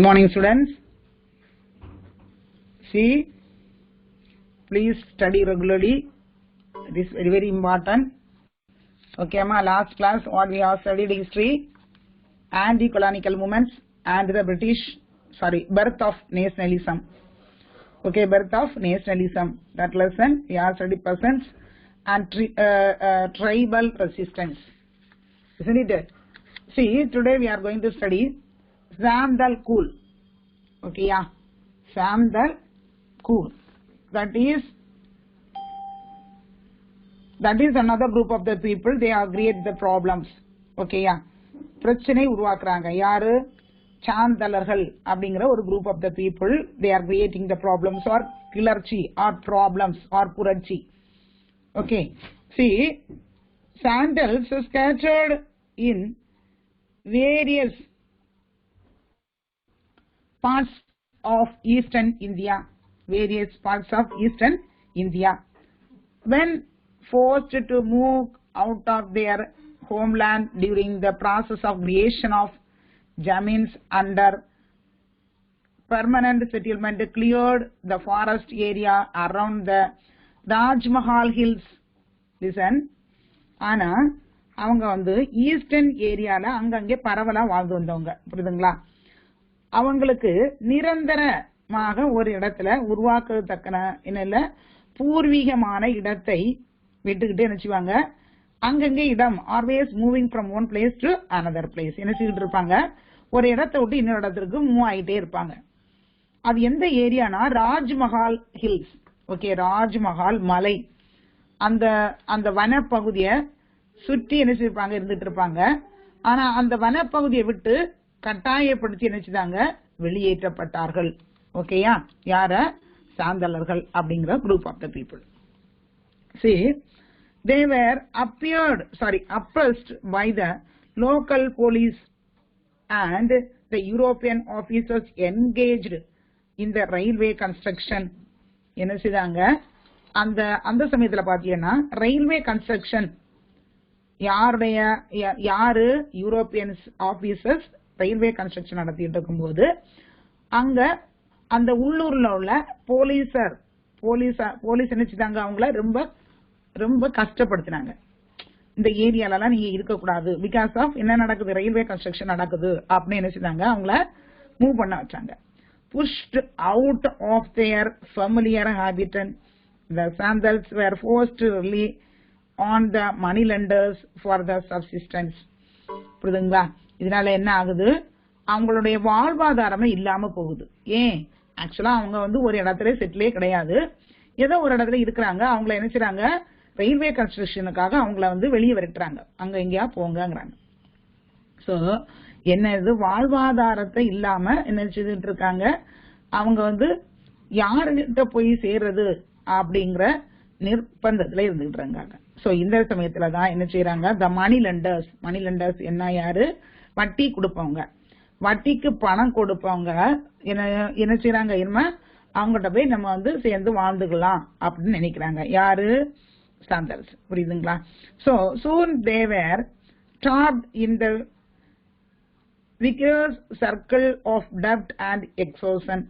morning, students. See, please study regularly. It is very, very important. Okay, ma, last class what we have studied history, anti-colonial movements and the birth of nationalism. Okay, birth of nationalism. That lesson we have studied persons and tribal resistance. Isn't it? See, today we are going to study Samdal Kool. Okay, yeah. Samdal Kool. That is another group of the people. They have created the problems. Okay, yeah. பிரச்சனை உருவாக்குறாங்க யாரு சாந்தலர்கள் அப்படிங்கிற ஒரு group of the people. They are creating the problems or கிளர்ச்சி or problems or புரட்சி. Okay, see, sandals scattered in various parts of eastern India. When forced to move out of their homeland during the process of creation of Jamins under permanent settlement, cleared the forest area around the Raj Mahal hills. Listen, ஆனா அவங்க வந்து eastern ஏரியால அங்கங்கே பரவலா வாழ்ந்து வந்தவங்க, புரியுதுங்களா? அவங்களுக்கு நிரந்தரமாக ஒரு இடத்துல உருவாக்கத்தக்கன என்ன பூர்வீகமான இடத்தை விட்டுக்கிட்டு என்ன செய்வாங்க, அங்கங்கே இடம் always moving from one place to another place என்ன செய்துட்டு இருப்பாங்க, ஒரு இடத்தை விட்டு இன்னொரு இடத்துக்கு மூவ் ஆகிட்டே இருப்பாங்க. அது எந்த ஏரியானா ராஜ்மஹால் ஹில்ஸ். ஓகே, ராஜ்மஹால் மலை, அந்த வனப்பகுதியை சுற்றி என்ன செய்வாங்க இருந்துட்டு இருப்பாங்க. ஆனா அந்த வனப்பகுதியை விட்டு கட்டாயப்படுத்தி என்ன செய்தாங்க, வெளியேற்றப்பட்டார்கள். ஓகேயா, யார சாந்தலர்கள் அப்படிங்கிற group of the people. See, they were oppressed by the local police and the European officers engaged in the railway construction. என்ன செய்தாங்க, அந்த சமயத்துல பாத்தீங்கன்னா ரயில்வே கன்ஸ்ட்ரக்ஷன் யாரு யூரோப்பியன்ஸ் ஆபீசர்ஸ் ரயில்வே கன்ஸ்ட்ரக்ஷன் நடத்திட்டு இருக்கும்போது அங்க அந்த உள்ளூர்ல உள்ள போலீஸ் என்ன செய்தாங்க, அவங்கள ரொம்ப ரொம்ப கஷ்டப்படுத்தினாங்க. இந்த ஏரியாலாம் நீங்க இருக்கக்கூடாது, பிகாஸ் ஆஃப் என்ன நடக்குது, ரயில்வே கன்ஸ்ட்ரக்ஷன் நடக்குது அப்படின்னு என்ன செய்தாங்க, அவங்கள மூவ் பண்ண வச்சாங்க. pushed out of their familiar habitat, the Sandals were forced to rely on the moneylenders for the subsistence. புரியுதுங்களா? இதனால என்ன ஆகுது, அவங்களுடைய வாழ்வாதாரமே இல்லாம போகுது. ஏன், ஆக்சுவலா அவங்க வந்து ஒரு இடத்துல செட்டிலே கிடையாது, ஏதோ ஒரு இடத்துல இருக்கிறாங்க. அவங்கள என்ன செய்றாங்க, ரயில்வே கன்ஸ்ட்ரக்ஷனுக்காக அவங்கள வந்து வெளியே விரட்டுறாங்க, அங்க எங்கேயா போங்கிறாங்க. சோ என்ன இது, வாழ்வாதாரத்தை இல்லாம என்ன செய்துட்டு இருக்காங்க, அவங்க வந்து யாருகிட்ட போய் சேர்றது அப்படிங்கிற நிர்பந்தத்துல இருந்துட்டு இருக்காங்க. சோ இந்த சமயத்துலதான் என்ன செய்யறாங்க, த மணி லெண்டர்ஸ் என்ன, யாரு, வட்டி கொடுப்பவங்க, வட்டிக்கு பணம் கொடுப்பவங்க என்ன செய்யறாங்க, என்ன அவங்ககிட்ட போய் நம்ம வந்து சேர்ந்து வாழ்ந்துக்கலாம் அப்படின்னு நினைக்கிறாங்க. யாரு, சாந்தல்ஸ். புரியுதுங்களா? So soon they were trapped in the vicious circle of debt and exhaustion.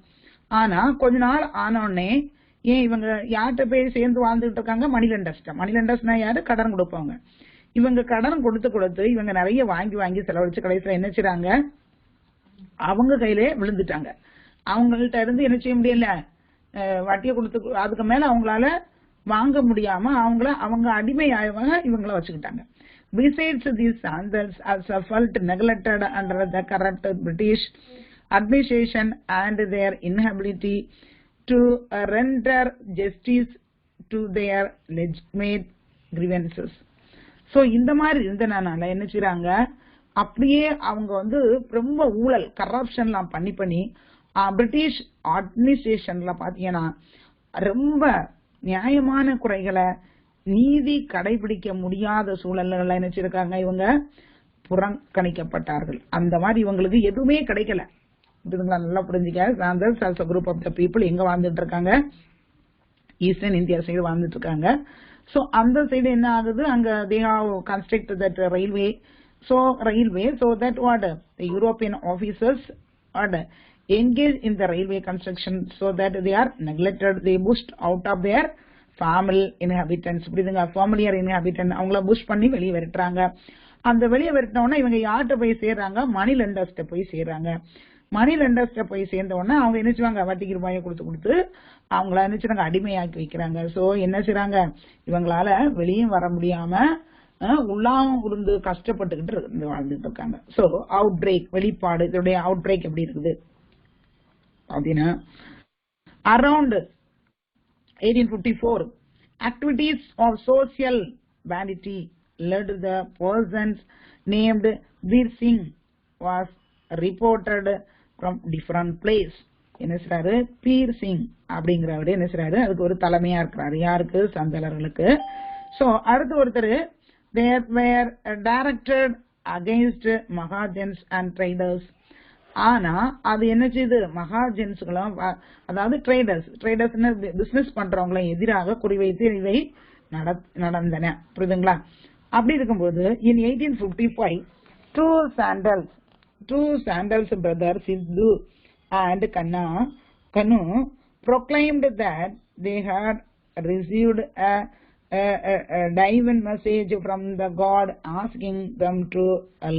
ஆனா கொஞ்ச நாள் ஆனோடனே ஏன் இவங்க யார்கிட்ட போய் சேர்ந்து வாழ்ந்துட்டு இருக்காங்க, மணிலண்டர்ஸ்னா யாரு, கடன் கொடுப்பவங்க. இவங்க கடன் கொடுத்து இவங்க நிறைய வாங்கி செலவழிச்சு கடைசியில என்ன செய்றாங்க, அவங்க கையிலே விழுந்துட்டாங்க. அவங்கள்ட்ட இருந்து என்ன செய்ய முடியல, வட்டியை கொடுத்து அதுக்கு மேல அவங்களால வாங்க முடியாம அவங்க அடிமையாயவங்க இவங்கள வச்சுக்கிட்டாங்க. Besides, these Sandals also felt neglected under the corrupt British administration and their inability to render justice to their legitimate grievances. So இந்த மாதிரி இருந்தனால என்ன செய்றாங்க, அப்படியே அவங்க வந்து ரொம்ப ஊழல் கரப்ஷன்லாம் பண்ணி பிரிட்டிஷ் அட்மினிஸ்ட்ரேஷன்ல பாத்தீங்கன்னா ரொம்ப நியாயமான குறைகளை, நீதி கடைபிடிக்க முடியாத சூழல்கள் என்ன செய்யிருக்காங்க, இவங்க புறக்கணிக்கப்பட்டார்கள். அந்த மாதிரி இவங்களுக்கு எதுவுமே கிடைக்கல. இதுங்களா நல்லா புரிஞ்சுக்க, Santhals also group of the people எங்க வாழ்ந்துட்டு இருக்காங்க, ஈஸ்டர்ன் இந்தியா சைடு வாழ்ந்துட்டு இருக்காங்க. சோ அந்த சைடு என்ன ஆகுது, அங்க they have constructed that railway, so that what the European officers engage in the railway construction so that they are neglected, they pushed out of their family inhabitants. புரியுதுங்க, familiar inhabitant அவங்கள push பண்ணி வெளியே விரட்டுறாங்க. அந்த வெளியே விரட்டினோன்னா இவங்க யார்கிட்ட போய் சேர்றாங்க, மணி லெண்டர்ஸ்ட போய் சேர்றாங்க. மணி லெண்டர்ஸ்ட போய் சேர்ந்த உடனே அவங்க நினைச்சுவாங்க வட்டிக்கு ரூபாயை கொடுத்து அவங்கள நினைச்சுறாங்க அடிமையாக்கி வைக்கிறாங்க. சோ என்ன செய்றாங்க, இவங்களால வெளியும் வர முடியாம உள்ளாம இருந்து கஷ்டப்பட்டுக்கிட்டு வாழ்ந்துட்டு இருக்காங்க. சோ அவுட் பிரேக், வெளிப்பாடு, இதோடைய அவுட் பிரேக் எப்படி இருக்குது அப்படின்னா, around 1854 activities of social vanity led the persons named Veer Singh was reported from different place. என்ன சொல்றாரு, பீர் சிங் அப்படிங்கிறவரு என்ன சொல்றாரு, அதுக்கு ஒரு தலைமையா இருக்கிறாரு. யாருக்கு, சந்தலர்களுக்கு. சோ அடுத்து ஒருத்தர் they were directed against Mahajans and traders. ஆனா அது என்ன செய்யுது, மகாஜன்ஸ்களும் அதாவது ட்ரேடர்ஸ் பிசினஸ் பண்றவங்களும் எதிராக குறிவைத்து இவை நடந்தன. புரியுதுங்களா? அப்படி இருக்கும்போது in 1855 two sandals brothers Sidhu and Kanu proclaimed that they had received a divine message from the God asking them to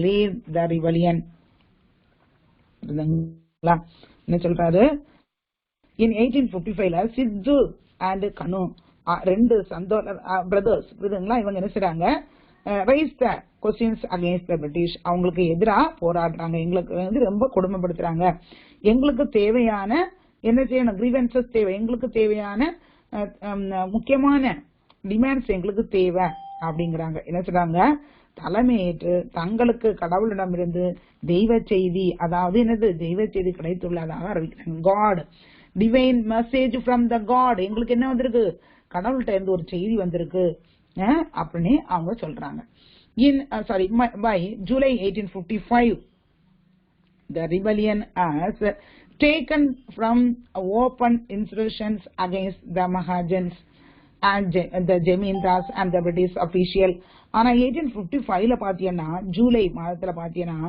lead the rebellion. என்ன சொல்றாரு, in 1855 சித்து and கனு ரெண்டு பிரதர்ஸ் புரியுதுங்களா, இவங்க என்ன செய்றாங்க, raise the questions against the British. அவங்களுக்கு எதிரா போராடுறாங்க, எங்களுக்கு ரொம்ப கொடுமைப்படுத்துறாங்க, எங்களுக்கு தேவையான என்ன செய்யணும், grievances தேவை, எங்களுக்கு தேவையான முக்கியமான டிமாண்ட்ஸ் எங்களுக்கு தேவை அப்படிங்கிறாங்க. என்ன சொல்றாங்க, தலைமையேற்று தங்களுக்கு கடவுளிடமிருந்து தெய்வ செய்தி, அதாவது என்னது, தெய்வ செய்தி கிடைத்துள்ளதாக அறிவிக்கிறாங்க. God divine message from the god, எங்களுக்கு என்ன வந்திருக்கு, கடவுள்கிட்ட இருந்து ஒரு செய்தி வந்திருக்கு அப்படின்னு அவங்க சொல்றாங்க. by July 1855 the rebellion has taken from open insurrections against the Mahajans and the Jamindars and the British official. ஆனா 1855 பாத்தீங்கன்னா ஜூலை மாதத்துல பாத்தீங்கன்னா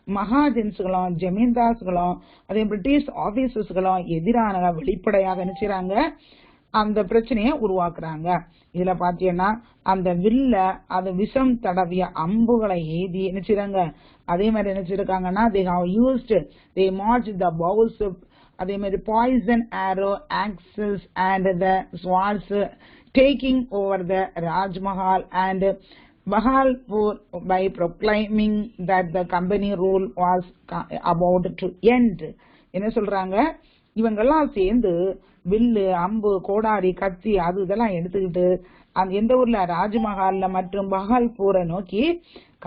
மகாஜன்ஸ்களும் ஜமீன்தார்ஸ்களும் அதே பிரிட்டிஷ் ஆபீசர்ஸ்களும் எதிரான வெளிப்படையாக நினைச்சாங்க, அந்த பிரச்சனையை உருவாக்குறாங்க. இதுல பாத்தீங்கன்னா அந்த வில்ல அது விஷம் தடவிய அம்புகளை ஏதி நினைச்சாங்க. அதே மாதிரி நினைச்சிருக்காங்கன்னா they have used, they marched the bows, அதே மாதிரி poison arrow axes and the swords, taking over the Raj Mahal and Bahalpur by proclaiming that the company rule was about to end. என்ன சொல்றாங்க, இவங்கெல்லாம் சேர்ந்து வில்லு அம்பு கோடாரி கத்தி அது இதெல்லாம் எடுத்துக்கிட்டு அந்த எந்த ஊர்ல, ராஜ்மஹால்ல மற்றும் பஹால்பூரை நோக்கி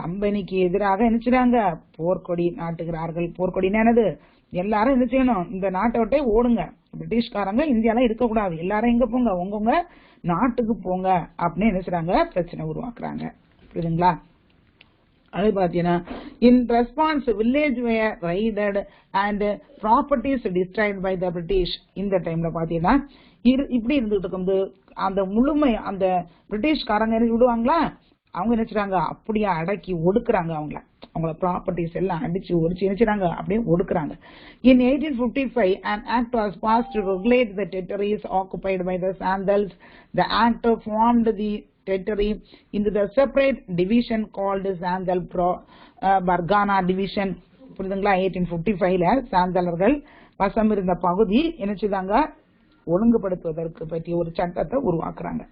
கம்பெனிக்கு எதிராக என்ன செய்றாங்க, போர்க்கொடி நாட்டுகிறார்கள். போர்க்கொடினா என்னது, எல்லாரும் என்ன செய்யணும், இந்த நாட்டை விட்டே ஓடுங்க, பிரிட்டிஷ்காரங்க இந்தியால இருக்கக்கூடாது, எல்லாரும் எங்க போங்க, உங்க நாட்டுக்கு போங்க அப்படின்னு என்ன செய்றாங்க, பிரச்சனை உருவாக்குறாங்க. புரியுதுங்களா? அது பாத்தீங்கன்னா in response village were raided and properties destroyed by the British. இந்த டைம்ல பாத்தீங்கன்னா இப்படி இருந்துட்டு இருக்கும்போது அந்த முழுமை அந்த பிரிட்டிஷ்காரங்க விடுவாங்களா, அவங்க நினைச்சாங்க அப்படியே அடக்கி ஒடுக்குறாங்க, அவங்கள ப்ராப்பர்ட்டிஸ் எல்லாம் அடிச்சு ஒடிச்சு நினைச்சாங்க, அப்படியே ஒடுக்குறாங்க. In 1855 an act was passed to regulate the territories occupied by the Sandals. The act formed the territory into the separate division called Sandal Bargana division. புரியுதுங்களா? 1855ல சாந்தலர்கள் வசம் இருந்த பகுதி என்னச்சுதாங்க, ஒழுங்குபடுத்துவதற்கு பற்றிய ஒரு சட்டத்தை உருவாக்குறாங்க.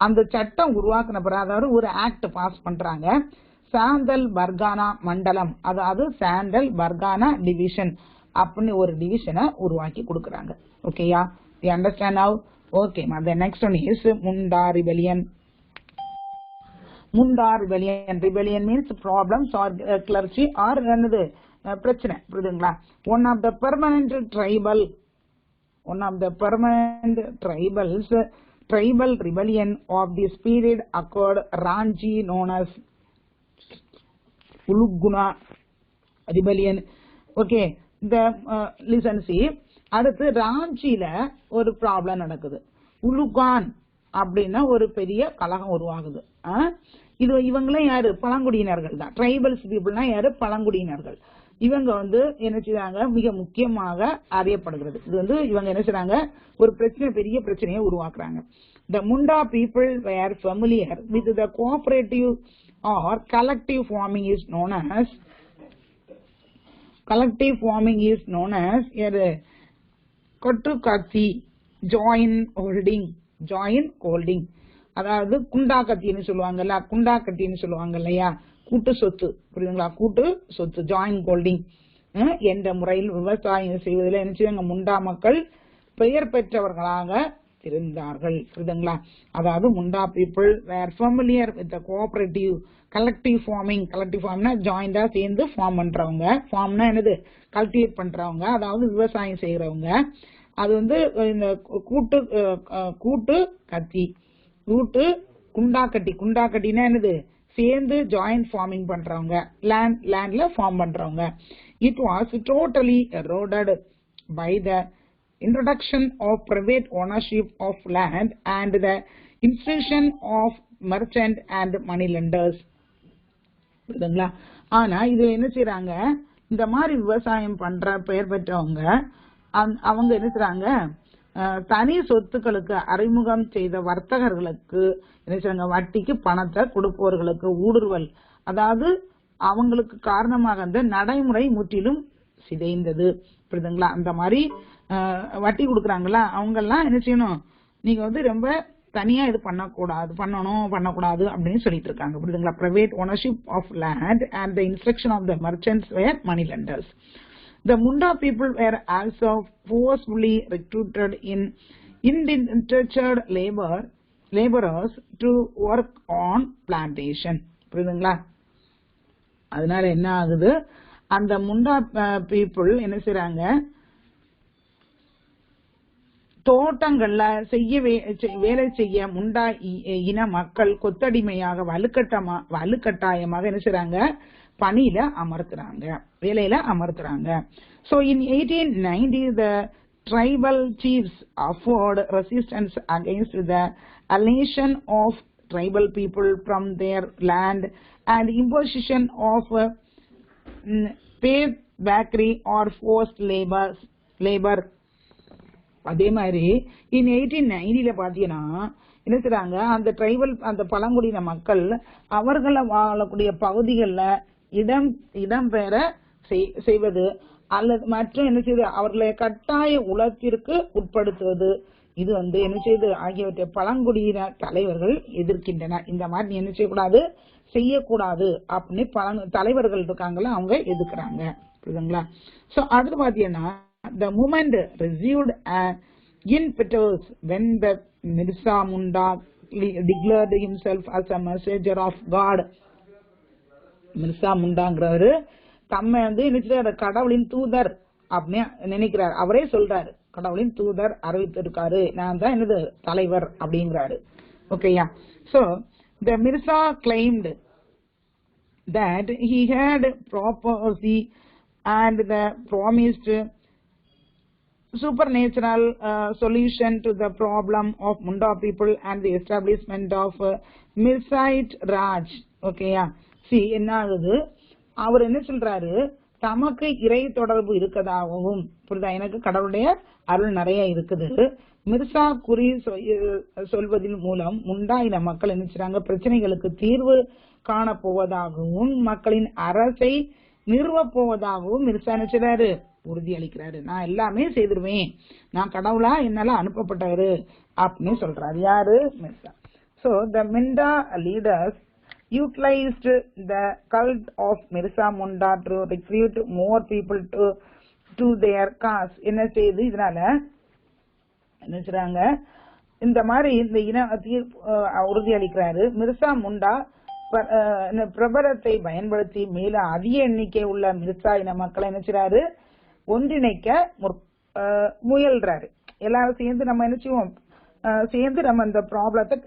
அந்த சட்டம் உருவாக்குன பிறகு அதாவது ஒரு ஆக்ட் பாஸ் பண்றாங்க, சாந்தல் பர்கானா மண்டலம், அதாவது சாந்தல் பர்கானா டிவிஷன் அப்படின்னு ஒரு டிவிஷனை உருவாக்கி கொடுக்கறாங்க. ஓகேயா? you understand now? okay ma, the next one is Munda rebellion. Munda rebellion means problems or clergy or என்னது பிரச்சனை. புரியுதுங்களா? one of the permanent tribal rebellion of this period occurred Ranchi, known as Uluguna rebellion. okay, the listen see, அடுத்து ராஞ்சில ஒரு problem நடக்குது, உலுகான் அப்படின்னா ஒரு பெரிய கலகம் உருவாகுது. இது இவங்களும் யாரு, பழங்குடியினர்கள் தான். ட்ரைபல்ஸ் பீப்புள்னா யாரு, பழங்குடியினர்கள். இவங்க என்ன செய்றாங்க, மிக முக்கியமாக அறியப்படுகிறது. இது இவங்க என்ன செய்றாங்க, ஒரு பெரிய பிரச்சனையை உருவாக்குறாங்க. The Munda people were familiar with the cooperative or collective farming is known as கொட்டுக்காட்சி, ஜாயின் ஹோல்டிங். அதாவது குண்டாக்கத்தின்னு சொல்லுவாங்க இல்லையா, கூட்டு சொத்து, புரியுதுங்களா, கூட்டு சொத்து, ஜாயின் ஹோல்டிங் என்ற முறையில் விவசாயம் செய்வதில் என்ன செய்வாங்க, முண்டா மக்கள் பெயர் பெற்றவர்களாக இருந்தார்கள், புரியுதுங்களா. அதாவது Munda people were familiar with cooperative collective ஃபார்மிங்னா ஜாயிண்டா சேர்ந்து ஃபார்ம் பண்றவங்க, ஃபார்ம்னா என்னது, கல்டிவேட் பண்றவங்க, அதாவது விவசாயம் செய்யறவங்க. அது இந்த கூட்டு கத்தி, குண்டாக்கட்டினா என்னது, சேர்ந்து ஜாயிண்ட் ஃபார்மிங் பண்றவங்க, லேண்ட்ல ஃபார்ம் பண்றவங்க. It was totally eroded by the introduction of private ownership of land and the institution of merchant and money lenders. புரியுதுங்களா. ஆனா இது என்ன செய்றாங்க, இந்த மாதிரி விவசாயம் பண்ற பெயர் பெற்றவங்க அவங்க என்ன செய்றாங்க, தனி சொத்துக்களுக்கு அறிமுகம் செய்த வர்த்தகர்களுக்கு என்ன செய்றாங்க, வட்டிக்கு பணத்தை கொடுப்பவர்களுக்கு ஊடுருவல், அதாவது அவங்களுக்கு காரணமாக அந்த நடைமுறை முற்றிலும் சிதைந்தது, புரியுதுங்களா. அந்த மாதிரி வட்டி கொடுக்குறாங்களா, அவங்க எல்லாம் என்ன செய்யணும், நீங்க ரொம்ப தனியா இது பண்ணக்கூடாது அப்படின்னு சொல்லிட்டு இருக்காங்க, புரியுதுங்களா. Private ownership of land and the instruction of the merchants were money lenders. The Munda people were also forcefully recruited in indentured laborers to work on plantation, புரியுதுங்களா. அதனால என்ன ஆகுது, அந்த முண்டா பீப்புள் என்ன செய்றாங்க, தோட்டங்கள்ல வேலை செய்ய முண்டா இன மக்கள் கொத்தடிமையாக வலுக்கட்டாயமாக என்ன செய்றாங்க, பணியில அமர்த்துறாங்க, வேலையில அமர்த்துறாங்க. So in 1890 the tribal chiefs offered resistance against the alienation of tribal people from their land and imposition of paid bakery or forced labor. அதே மாதிரி in 1890 பாத்தீங்கன்னா என்ன செய்றாங்க, அந்த ட்ரைபல், அந்த பழங்குடியின மக்கள் அவர்களை வாழக்கூடிய பகுதிகளில் இடம்பெற செய்வது அல்லது மற்றும் என்ன செய்யுது, அவர்களை கட்டாய உலகத்திற்கு உட்படுத்துவது, இது என்ன செய்யுது ஆகியவற்றை பழங்குடியின தலைவர்கள் எதிர்க்கின்றனர். இந்த மாதிரி என்ன செய்யக்கூடாது அப்படின்னு தலைவர்கள் இருக்காங்களா, அவங்க எதிர்க்கிறாங்க, புரியுதுங்களா. சோ அடுத்து பாத்தீங்கன்னா the movement received an impetus when the Mirsa Munda declared himself as a messenger of God. Mirza முண்டாங்கிறவரு தம்மை என்ன கடவுளின் தூதர் அப்படின்னு நினைக்கிறார். அவரே சொல்றாரு, கடவுளின் தூதர் அறிவித்திருக்காரு, நான் தான் என்னது தலைவர் அப்படிங்கிறாரு. ஓகேயா. So the Mirsa claimed that he had prophecy and the promised supernatural solution to the problem of Munda people and the establishment of Mirsite Raj. ஓகேயா. என்ன ஆகுது, அவர் என்ன சொல்றாரு, தமக்கு இறை தொடர்பு இருக்கதாகவும், புரியுதா, எனக்கு கடவுளுடைய அருள் நிறைய இருக்குது, மிர்சா குறி சொல்வதன் மூலம் முண்டா இன மக்கள் என்ன செய்றாங்க, பிரச்சனைகளுக்கு தீர்வு காணப்போவதாகவும் மக்களின் அரசை நிறுவப் போவதாகவும் மிர்சா என்ன செய்றாரு, உறுதி அளிக்கிறாரு. நான் எல்லாமே செய்திருவேன், நான் கடவுளா என்னால அனுப்பப்பட்டவரு அப்படின்னு சொல்றாரு. யாரு, Mirza. So the Munda leaders utilized the cult of Mirsa Munda to recruit more people to their cause. என்ன செய்யுது, இதனால என்ன செய்றாங்க, இந்த மாதிரி இந்த இன உறுதி அளிக்கிறாரு. மிர்சா முண்டா பிரபலத்தை பயன்படுத்தி மேல அதிக எண்ணிக்கை உள்ள மிர்சா இன மக்களை என்ன செய்றாரு, ஒன்றிணைக்க முயல்றாரு. எல்லாரும் சேர்ந்து நம்ம என்ன செய்வோம், சேர்ந்து நம்ம இந்த ப்ராப்ளத்தை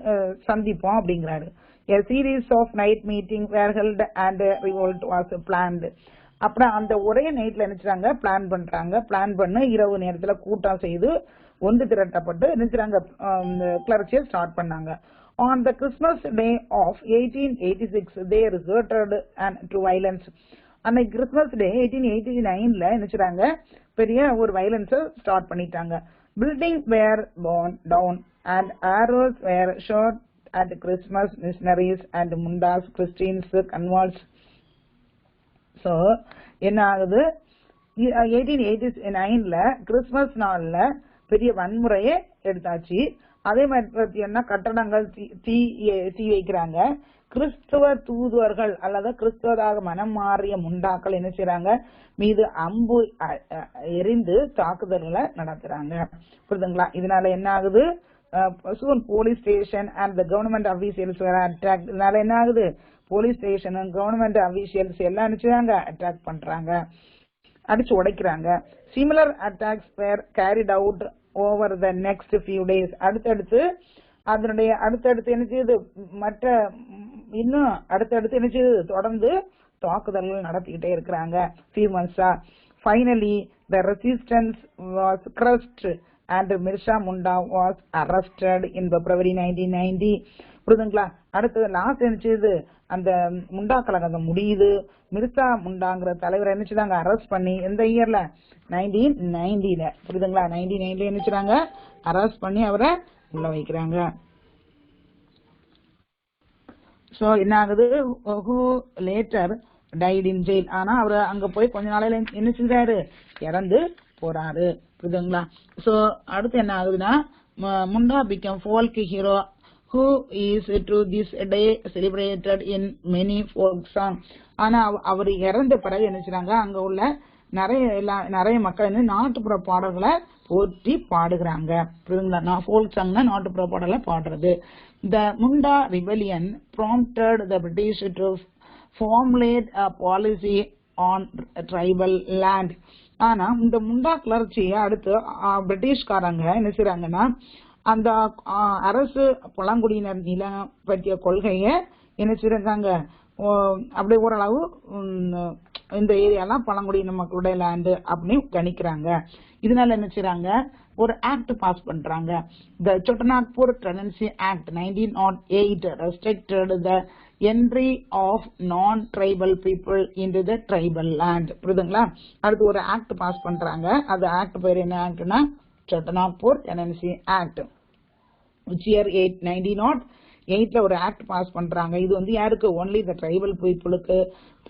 சந்திப்போம் அப்படிங்கிறாரு. A series of night meetings were held and a revolt was planned. அப்புறம் அந்த ஒரே நைட்ல நினைச்சாங்க, பிளான் பண்ண இரவு நேரத்துல கூட்டம் செய்து ஒன்று திரட்டப்பட்டு நினைச்சாங்க, கிளர்ச்சியை ஸ்டார்ட் பண்ணாங்க. On the Christmas day of 1886 they resorted to violence. அன்னைக்கு கிறிஸ்துமஸ் டே 1889ல நினைச்சாங்க பெரிய ஒரு வயலன்ஸ் ஸ்டார்ட் பண்ணிட்டாங்க. Building were born down and arrows were shot at Christmas missionaries and Mundas Christians converts. So என்ன ஆகுது, 1889ல கிறிஸ்துமஸ் நாள்ல பெரிய வன்முறையே எடுத்தாச்சு. அதே மாதிரி பார்த்தீங்கன்னா கட்டடங்கள் தீ வைக்கிறாங்க. கிறிஸ்துவ தூதுவர்கள் அல்லது கிறிஸ்துவதாக மனம் மாறிய முண்டாக்கள் என்ன செய்யறாங்க, மீது அம்பு எரிந்து தாக்குதல்களை நடத்துறாங்க. புரியுதுங்களா? இதனால என்ன ஆகுது, police station and the government officials attack. இதனால என்ன ஆகுது, போலீஸ் ஸ்டேஷன் கவர்மெண்ட் அபிஷியல்ஸ் எல்லாம் நினைச்சாங்க அட்டாக் பண்றாங்க, அடிச்சு உடைக்கிறாங்க. Similar attacks were carried out over the next few days. அடுத்தடுத்து என்ன செய்யுது, மற்ற இன்னும் அடுத்தடுத்து என்ன செய்யுது, தொடர்ந்து தாக்குதல்கள் நடத்திக்கிட்டே இருக்கிறாங்க few months. Finally the resistance was crushed and Mirza Munda was arrested in February 1990. புரியுதுங்களா? அடுத்தது லாஸ்ட் என்ன செய்யுது, அந்த முண்டா கழகம் முடியுது. மிர்சா முண்டாங்கிற தலைவரை என்ன செய்தாங்க, அரெஸ்ட் பண்ணி எந்த இயர்ல, 1990ல. புரியுதுங்களா? 1990ல என்ன செய்றாங்க, அரெஸ்ட் பண்ணி அவரை உள்ள வைக்கிறாங்க. சோ என்ன ஆகுது, who later died in jail. ஆனா அவரு அங்க போய் கொஞ்ச நாளையில என்ன செஞ்சாரு, இறந்து போறாரு. புரியுதுங்களா? சோ அடுத்து என்ன ஆகுதுன்னா, முண்டா became folk hero who is to this day celebrated in many folk songs. ஆனா அவர் இறந்த பிறகு என்ன செய்றாங்க, அங்க உள்ள நிறைய மக்கள் நாட்டுப்புற பாடல்களை போற்றி பாடுகிறாங்க. புரியுதுங்களா? ஃபோல்க் சாங்னா நாட்டுப்புற பாடலை பாடுறது. The Munda rebellion prompted the British to formulate a policy on tribal land. ஆனா இந்த முண்டா கிளர்ச்சியை அடுத்து பிரிட்டிஷ்காரங்க என்ன செய்றாங்கன்னா, அந்த அரசு பழங்குடியினர் நிலம் பற்றிய கொள்கையை என்ன செய்றாங்க, அப்படி ஓரளவு இந்த ஏரியாலாம் பழங்குடியின மக்களுடைய லேண்டு அப்படின்னு கணிக்கிறாங்க. இதனால என்ன செய்றாங்க, ஒரு ஆக்ட் பாஸ் பண்றாங்க. The Chotanagpur Tenancy Act 1908 restricted the entry of non-tribal people into the tribal land. புரியுதுங்களா? அடுத்து ஒரு ஆக்ட் பாஸ் பண்றாங்க. அது ஆக்ட் பேர் என்ன ஆக்ட்னா, Chotanagpur Tenancy Act. which year 1908ல ஒரு ஆக்ட் பாஸ் பண்றாங்க. இது வந்து யாருக்கு, ஒன்லி த ட்ரைபல் பீப்புளுக்கு.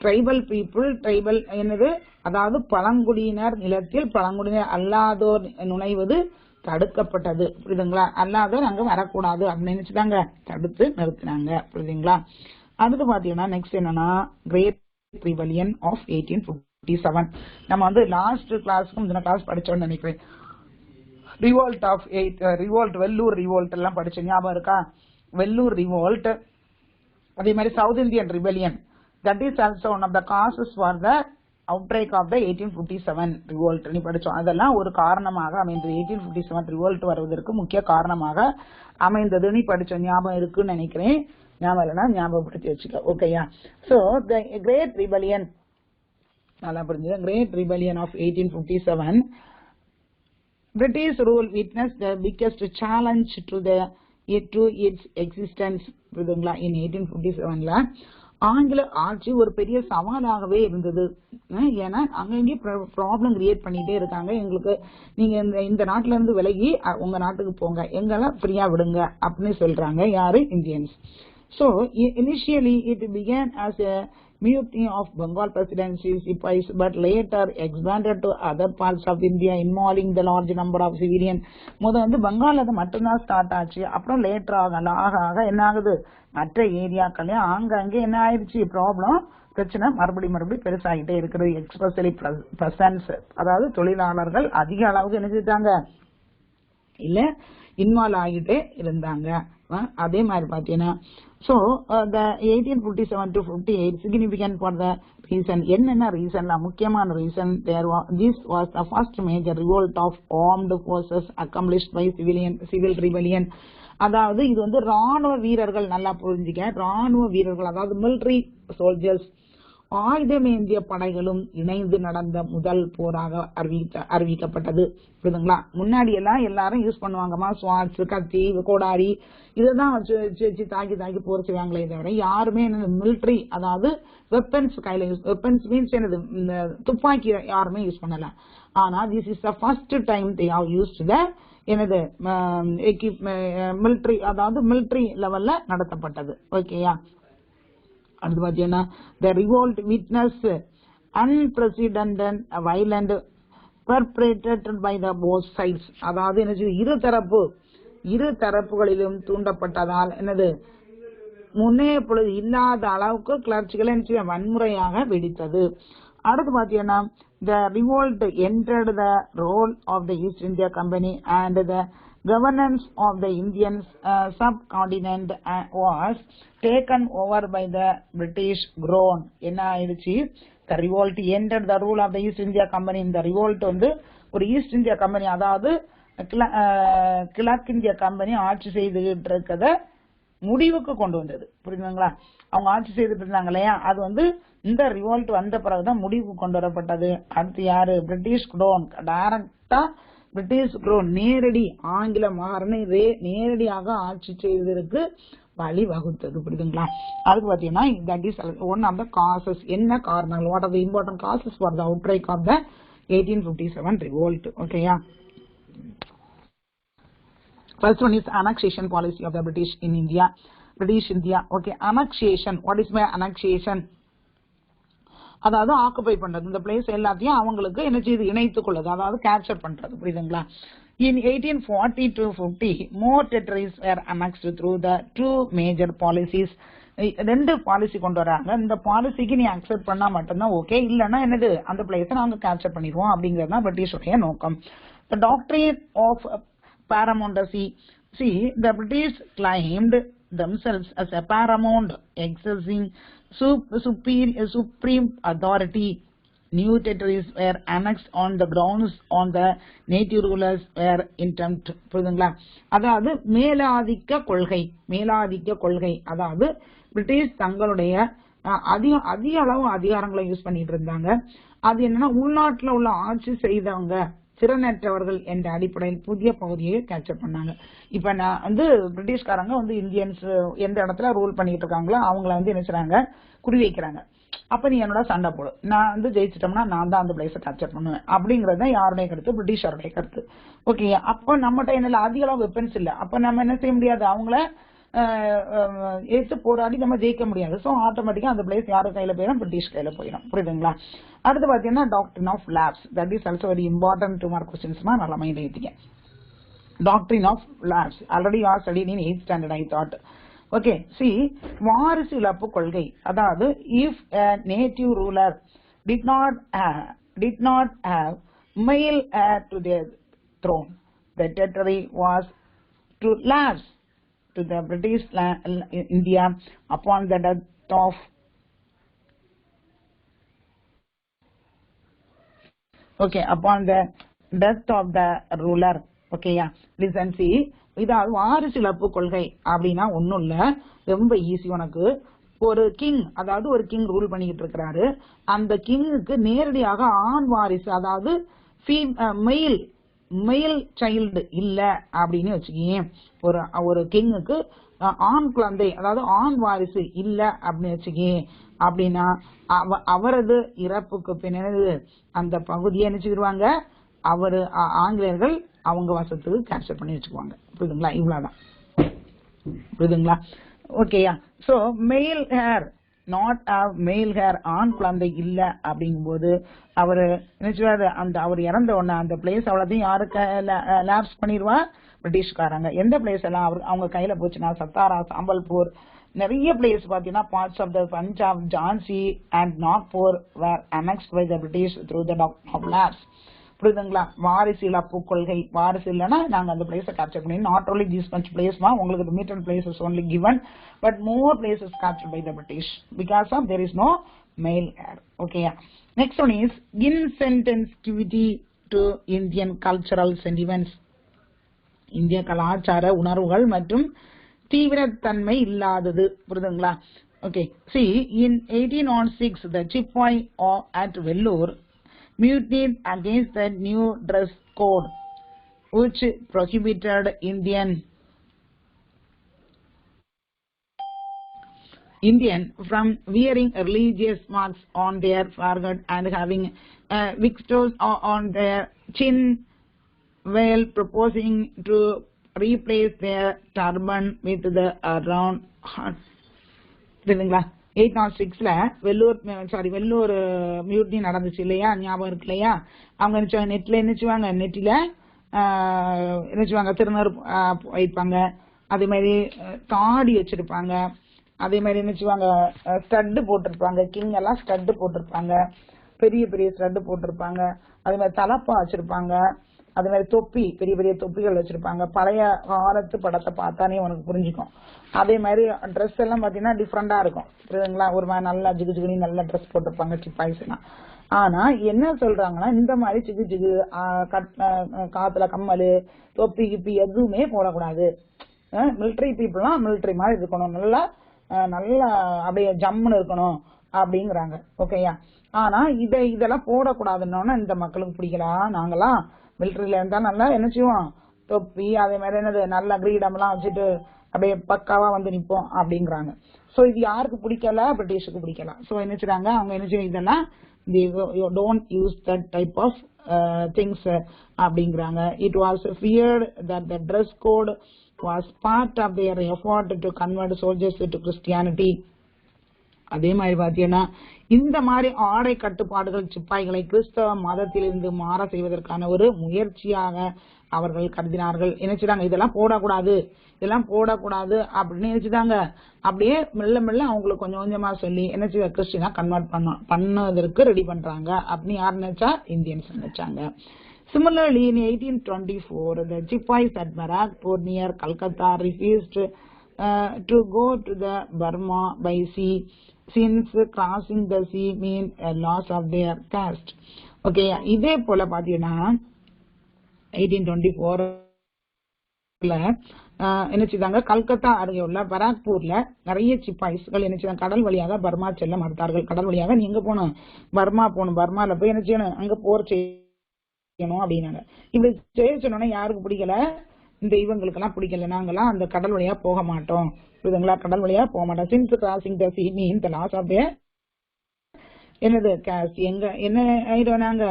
ட்ரைபல் என்னது, அதாவது பழங்குடியினர் நிலத்தில் பழங்குடியினர் அல்லாதோர் நுழைவது தடுக்கப்பட்டது. புரியுதுங்களா? அல்லாதோர் அங்க வரக்கூடாது அப்படின்னு நினைச்சுட்டாங்க, தடுத்து நிறுத்தினாங்க. புரியுதுங்களா? அடுத்து பாத்தீங்கன்னா நெக்ஸ்ட் என்னன்னா, கிரேட் ரிபல்லியன் ஆஃப் 1857. நம்ம வந்து லாஸ்ட் கிளாஸ்க்கு முந்தின கிளாஸ் படிச்சோம்னு நினைக்கிறேன். Revolt of revolt, Vellore revolt எல்லாம் படிச்ச ஞாபகம் இருக்கா? வெள்ளூர் ரிவோல்ட், அதே மாதிரி South Indian rebellion, that is also one of the causes for the outbreak of the 1857 revolt நீ படிச்சோம். அதெல்லாம் ஒரு காரணமாக அமைந்தது, 1857 ரிவோல்ட் வருவதற்கு முக்கிய காரணமாக அமைந்தது நீ படிச்ச ஞாபகம் இருக்குன்னு நினைக்கிறேன். ஞாபகம் இல்லைன்னா ஞாபகப்படுத்தி வச்சுக்க. ஓகேயா? சோ த கிரேட் ரிபெலியன், நல்லா புரிஞ்சுது. Great rebellion of 1857, British rule witnessed the biggest challenge to its existence. புரியுதுங்களா? in 1857ல ஆங்கில ஆட்சி ஒரு பெரிய சவாலாகவே இருந்தது. ஏன்னா அங்கங்கே ப்ராப்ளம் கிரியேட் பண்ணிட்டே இருக்காங்க. எங்களுக்கு நீங்க இந்த நாட்டுல இருந்து விலகி உங்க நாட்டுக்கு போங்க, எங்களை ஃப்ரீயா விடுங்க அப்படின்னு சொல்றாங்க. யாரு? Indians. So initially it began as a mutiny of Bengal presidency Sipais, but later expanded to other parts of India involving the large number of civilian. வந்து பெங்கால் அது மட்டும்தான் ஸ்டார்ட் ஆச்சு. அப்புறம் லேட்டர் ஆக என்ன ஆகுது, மற்ற ஏரியாக்கள்லயும் ஆங்காங்கே என்ன ஆயிடுச்சு, பிரச்சனை மறுபடியும் பெருசாகிட்டே இருக்கிறது. எக்ஸ்பெஷலி பர்சன்ஸ், அதாவது தொழிலாளர்கள் அதிக அளவுக்கு என்ன செஞ்சாங்க, இல்ல இன்வால்வ் ஆகிட்டே இருந்தாங்க. அதே மாதிரி பாத்தீங்கன்னா, so the 1857 to 58 significant for the reason. என்னென்ன ரீசன்ல, முக்கியமான reason, this was the first major revolt of armed forces accomplished by civil rebellion. அதாவது இது வந்து ராணுவ வீரர்கள், நல்லா புரிஞ்சுக்க, ராணுவ வீரர்கள் அதாவது military soldiers ஆயுதமேந்திய படைகளும் இணைந்து நடந்த முதல் போராக அறிவிக்கப்பட்டது. புரியுதுங்களா? முன்னாடி எல்லாம் எல்லாரும் யூஸ் பண்ணுவாங்கம்மா ஸ்வாட்ஸ், கத்தி, கோடாரி இதுதான் வச்சு தாக்கி போர் செய்வாங்களே தவிர யாருமே மிலிட்டரி அதாவது வெப்பன்ஸ் கையில வெப்பன்ஸ் மீன்ஸ் என்னது இந்த துப்பாக்கி யாருமே யூஸ் பண்ணல. ஆனா this is the first time they have used the என்னது மிலிட்டரி அதாவது மிலிட்டரி லெவல்ல நடத்தப்பட்டது. ஓகேயா? அடுத்து பாத்தீங்கன்னா the revolt witnessed unprecedented violent perpetrated by the both sides. அதாவது என்ன இரு தரப்புகளிலும் தூண்டப்பட்டதால் என்னது முன்னைய பொழுது இல்லாத அளவுக்கு கிளர்ச்சிகள் என்ன வன்முறையாக வெடித்தது. அடுத்து பாத்தீங்கன்னா the revolt entered the role of the East India Company and the governance of the Indian subcontinent was taken over by the British Crown. என்ன ஆயிடுச்சு? The revolt entered the rule of the East India Company. இந்த revolt வந்து ஒரு east India company அதாவது கிழக்கிந்திய company ஆட்சி செய்துகிட்டு இருக்கத முடிவுக்கு கொண்டு வந்தது. புரியுதுங்களா? அவங்க ஆட்சி செய்துட்டு இருந்தாங்க இல்லையா, அது வந்து இந்த ரிவோல்ட் வந்த பிறகுதான் முடிவுக்கு கொண்டு வரப்பட்டது. அடுத்து யாரு? British grown. டைரக்டா பிரிட்டிஷ் குரோன் நேரடி ஆங்கில மகாரணை நேரடியாக ஆட்சி செய்வதற்கு வழி வகுத்தது. புரியுதுங்களா? அதுக்கு பாத்தீங்கன்னா that is one of the causes. என்ன காரணங்கள்? What are the important causes for the outbreak of the 1857 revolt. ஓகேயா? First one is annexation policy of the British India. Okay, annexation. What is my annexation? அதாவது occupy பண்றது. இந்த place எல்லாத்தையும் அவங்களுக்கு என்ன செய்து இணைத்துக் கொள்ளுது, அதாவது கேப்சர் பண்றது. புரியுதுங்களா? In 1840 to 50 more territories were annexed through the two major policies. ரெண்டு பாலிசி கொண்டு வராங்க. இந்த பாலிசிக்கு நீ அக்செப்ட் பண்ணா மட்டும்தான் ஓகே, இல்லன்னா என்னது அந்த பிளேஸை நாங்க கேப்சர் பண்ணிடுவோம் அப்படிங்கறது தான் பிரிட்டிஷோடைய நோக்கம். The doctrine of paramountcy. See, the British claimed themselves as a paramount exercising supreme authority. New territories were annexed on the grounds on the native rulers were intent. புரியுதுங்களா? அதாவது மேலாதிக்க கொள்கை அதாவது பிரிட்டிஷ் தங்களுடைய அதிக அளவு அதிகாரங்களை யூஸ் பண்ணிட்டு இருந்தாங்க. அது என்னன்னா உள்நாட்டுல உள்ள ஆட்சி செய்தவங்க திறனற்றவர்கள் என்ற அடிப்படையில் புதிய பகுதியை கேப்சர் பண்ணாங்க. இப்ப நான் வந்து பிரிட்டிஷ்காரங்க வந்து இந்தியன்ஸ் எந்த இடத்துல ரூல் பண்ணிட்டு இருக்காங்களோ அவங்கள வந்து என்ன செய்றாங்க, குறி வைக்கிறாங்க. அப்ப நீ என்னோட சண்டை போடு, நான் வந்து ஜெயிச்சிட்டோம்னா நான் தான் அந்த பிளேஸை கேப்சர் பண்ணுவேன் அப்படிங்கறது யாருடைய கருத்து? பிரிட்டிஷாருடைய கருத்து. ஓகே, அப்ப நம்மகிட்ட என்ன அதிக அளவு வெப்பன்ஸ் இல்ல, அப்ப நம்ம என்ன செய்ய முடியாது, அவங்கள எடுத்து போராடி நம்ம ஜெயிக்க முடியாது. சோ ஆட்டோமேட்டிக்கா அந்த பிளேஸ் யாரு கையில போயிடும்? பிரிட்டிஷ் கையில போயிடும். புரியுதுங்களா? அடுத்து பாத்தீங்கன்னா doctrine of lapse. That is also very important 2 mark questions நல்லா மைண்ட் ஏத்திங்க. Doctrine of lapse already you are studying in 8th standard I thought. Okay, see, வாரிசு இழப்பு கொள்கை. அதாவது if a native ruler did not have male heir to their throne, the territory was to lapse to the British India upon the death of the ruler. Okay, yeah. Listen, see, இதாவது வாரிசு இழப்பு கொள்கை அப்படின்னா ஒன்னும் இல்ல, ரொம்ப easy உனக்கு. ஒரு கிங், அதாவது ஒரு கிங் ரூல் பண்ணிக்கிட்டு இருக்கிறாரு. அந்த கிங்குக்கு நேரடியாக ஆண் வாரிசு அதாவது மெயில் சைல்டு இல்ல அப்படின்னு வச்சுக்கீங்க. ஒரு கிங்குக்கு ஆண் குழந்தை அதாவது ஆண் வாரிசு இல்ல அப்படின்னு வச்சுக்கீங்க. அப்படின்னா அவரது இறப்புக்கு பின்னது அந்த பகுதியை நினைச்சுக்கிடுவாங்க, அவரு ஆங்கிலேயர்கள் அவங்க வசத்துக்கு கேப்சர் பண்ணி வச்சுக்குவாங்க. புரியுதுங்களா? இவ்வளவுதான். புரியுதுங்களா? ஓகேயா? So mail hair not mail hair ஆண் குழந்தை இல்ல அப்படிங்கும் போது அவரு நினைச்சுவாரு, அந்த அவர் இறந்த உடனே அந்த பிளேஸ் அவ்வளோத்தையும் யாருக்கு லேப்ஸ் பண்ணிடுவா? பிரிட்டிஷ்காரங்க. எந்த பிளேஸ் எல்லாம் அவங்க கையில போச்சுன்னா சத்தாரா, சாம்பல்பூர், நிறைய பிளேஸ் பாத்தீங்கன்னா parts of the Punjab, Jhansi and Nagpur were annexed by the British through the doctrine of lapse. புரியுதுங்களா? வாரிசு இழப்பு கொள்கை. வாரிசு இல்லைன்னா நாங்க அந்த பிளேஸை கேப்சர் பண்ணி not only this much place உங்களுக்கு limited places only given but more places captured by the British because of there is no male heir. Okay, next one is insensitivity to Indian cultural sentiments. இந்திய கலாச்சார உணர்வுகள் மற்றும் தீவிரத்தன்மை இல்லாதது. புரியுதுங்களா? Okay, see, in 1806, the Chippai at Vellore mutinied against the new dress code, which prohibited Indian from wearing religious marks on their forehead and having victors on their chin, while proposing to replace their turban with the round. புரியுதுங்களா? 1806ல Vellur mutiny நடந்துச்சு இல்லையா, ஞாபகம் இருக்கு இல்லையா? அவங்க நெட்டில திருநர் வைப்பாங்க, அதே மாதிரி தாடி வச்சிருப்பாங்க, அதே மாதிரி ஸ்டட் போட்டிருப்பாங்க, கிங் எல்லாம் ஸ்டட் போட்டிருப்பாங்க, பெரிய பெரிய ஸ்டட் போட்டிருப்பாங்க, அதே மாதிரி தலப்பா வச்சிருப்பாங்க, அதே மாதிரி தொப்பி, பெரிய பெரிய தொப்பிகள் வச்சிருப்பாங்க. பழைய காலத்து படத்தை பார்த்தானே உனக்கு புரிஞ்சுக்கும். அதே மாதிரி ட்ரெஸ் எல்லாம் பாத்தீங்கன்னா டிஃப்ரெண்டா இருக்கும், புரியுதுங்களா? ஒரு மாதிரி நல்லா ஜிகு ஜிகுனி நல்ல ட்ரெஸ் போட்டிருப்பாங்க சிப்பாய்ஸ் எல்லாம். ஆனா என்ன சொல்றாங்கன்னா, இந்த மாதிரி ஜிகு ஜிகு காத்துல கம்மல், தொப்பி கிப்பி எதுவுமே போடக்கூடாது. மிலிட்டரி பீப்புள்லாம் மிலிட்டரி மாதிரி இருக்கணும், நல்லா நல்லா அப்படியே ஜம்முன்னு இருக்கணும் அப்படிங்கிறாங்க. ஓகேயா? ஆனா இதெல்லாம் போடக்கூடாதுன்னு இந்த மக்களுக்கு பிடிக்கலாம். நாங்கெல்லாம் மிலிட்டரியில இருந்தா நல்லா என்ன செய்வோம், தொப்பி அதே மாதிரி நல்ல கிரீடம் எல்லாம் வச்சுட்டு அப்படியே பக்காவா வந்து நிப்போம் அப்படிங்கிறாங்க. சோ இது யாருக்கு பிடிக்கல? பிரிட்டிஷுக்கு பிடிக்கல. சோ என்ன செய்றாங்க அவங்க, என்ன செய்யும் இதெல்லாம் don't use that type of things அப்படிங்கிறாங்க. It was feared that the dress code was part of their effort to convert soldiers to Christianity. அதே மாதிரி பாத்தீங்கன்னா இந்த மாதிரி ஆடை கட்டுப்பாடுகள் சிப்பாய்களை கிறிஸ்தவ மதத்திலிருந்து மாற செய்வதற்கான ஒரு முயற்சியாக அவர்கள் கருதினார்கள். நினைச்சிட்டாங்க இதெல்லாம் போடக்கூடாது, இதெல்லாம் போடக்கூடாது அப்படின்னு நினைச்சுட்டாங்க. அப்படியே மெல்ல மெல்ல அவங்களுக்கு கொஞ்சம் கொஞ்சமா சொல்லி என்ன செய்ய கிறிஸ்டினா கன்வெர்ட் பண்ணதற்கு ரெடி பண்றாங்க. அப்படின்னு யார் நினைச்சா? இந்தியன்ஸ் நினைச்சாங்க. Similarly, in 1824, the Chipais at Barakpur near Calcutta refused to go to the Burma by sea, since crossing the sea mean a loss of their caste. Okay, இதே போல பாத்தீங்கன்னா 1824ல என்ன செய்தாங்க, கல்கத்தா அருகே உள்ள பராக்பூர்ல நிறைய சிப்பாய்ஸ்கள் என்ன செய்தாங்க, கடல் வழியாக பர்மா செல்ல மறுத்தார்கள். கடல் வழியாக நீ எங்க போகணும்? பர்மா போகணும். பர்மால போய் என்ன செய்யணும், அங்க போர் செய்யணும் அப்படின்னாங்க. இப்படி செய்ய சொன்னோன்னா யாருக்கு பிடிக்கல? இந்த இவங்களுக்கு எல்லாம் பிடிக்கல. நாங்கெல்லாம் அந்த கடல் வழியா போக மாட்டோம், புரியுதுங்களா? கடல் வழியா போக மாட்டோம். Since crossing the sea means the loss of their என்னது காஸ்ட். என்ன ஆயிடும், நாங்க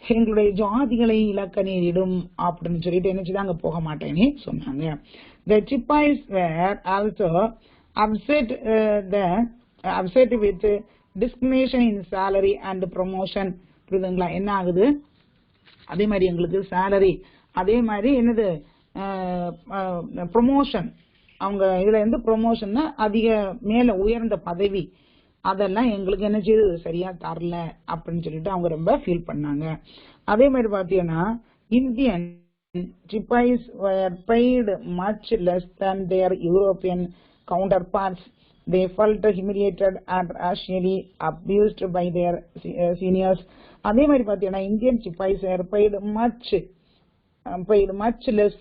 எங்களுடைய ஜாதிகளை இழக்க நேரிடும் அப்படின்னு சொல்லிட்டு என்ன செய்தாங்க, போக மாட்டேன்னு சொன்னாங்க. The Chipais were also upset with discrimination in salary and promotion. புரியுதுங்களா? என்ன ஆகுது, அதே மாதிரி எங்களுக்கு சேலரி, அதே மாதிரி என்னது ப்ரொமோஷன், அவங்க இதுல இருந்து ப்ரொமோஷன்னா அதிக மேல உயர்ந்த பதவி, அதெல்லாம் எங்களுக்கு என்ன செய்யுது, சரியா தரல அப்படின்னு சொல்லிட்டு அவங்க ரொம்ப ஃபீல் பண்ணாங்க. அதே மாதிரி பாத்தீங்கன்னா Indian sepoys were paid much less than their European counterparts. They felt humiliated and racially abused by their seniors. அதே மாதிரி பாத்தீங்கன்னா Indian sepoys were paid much less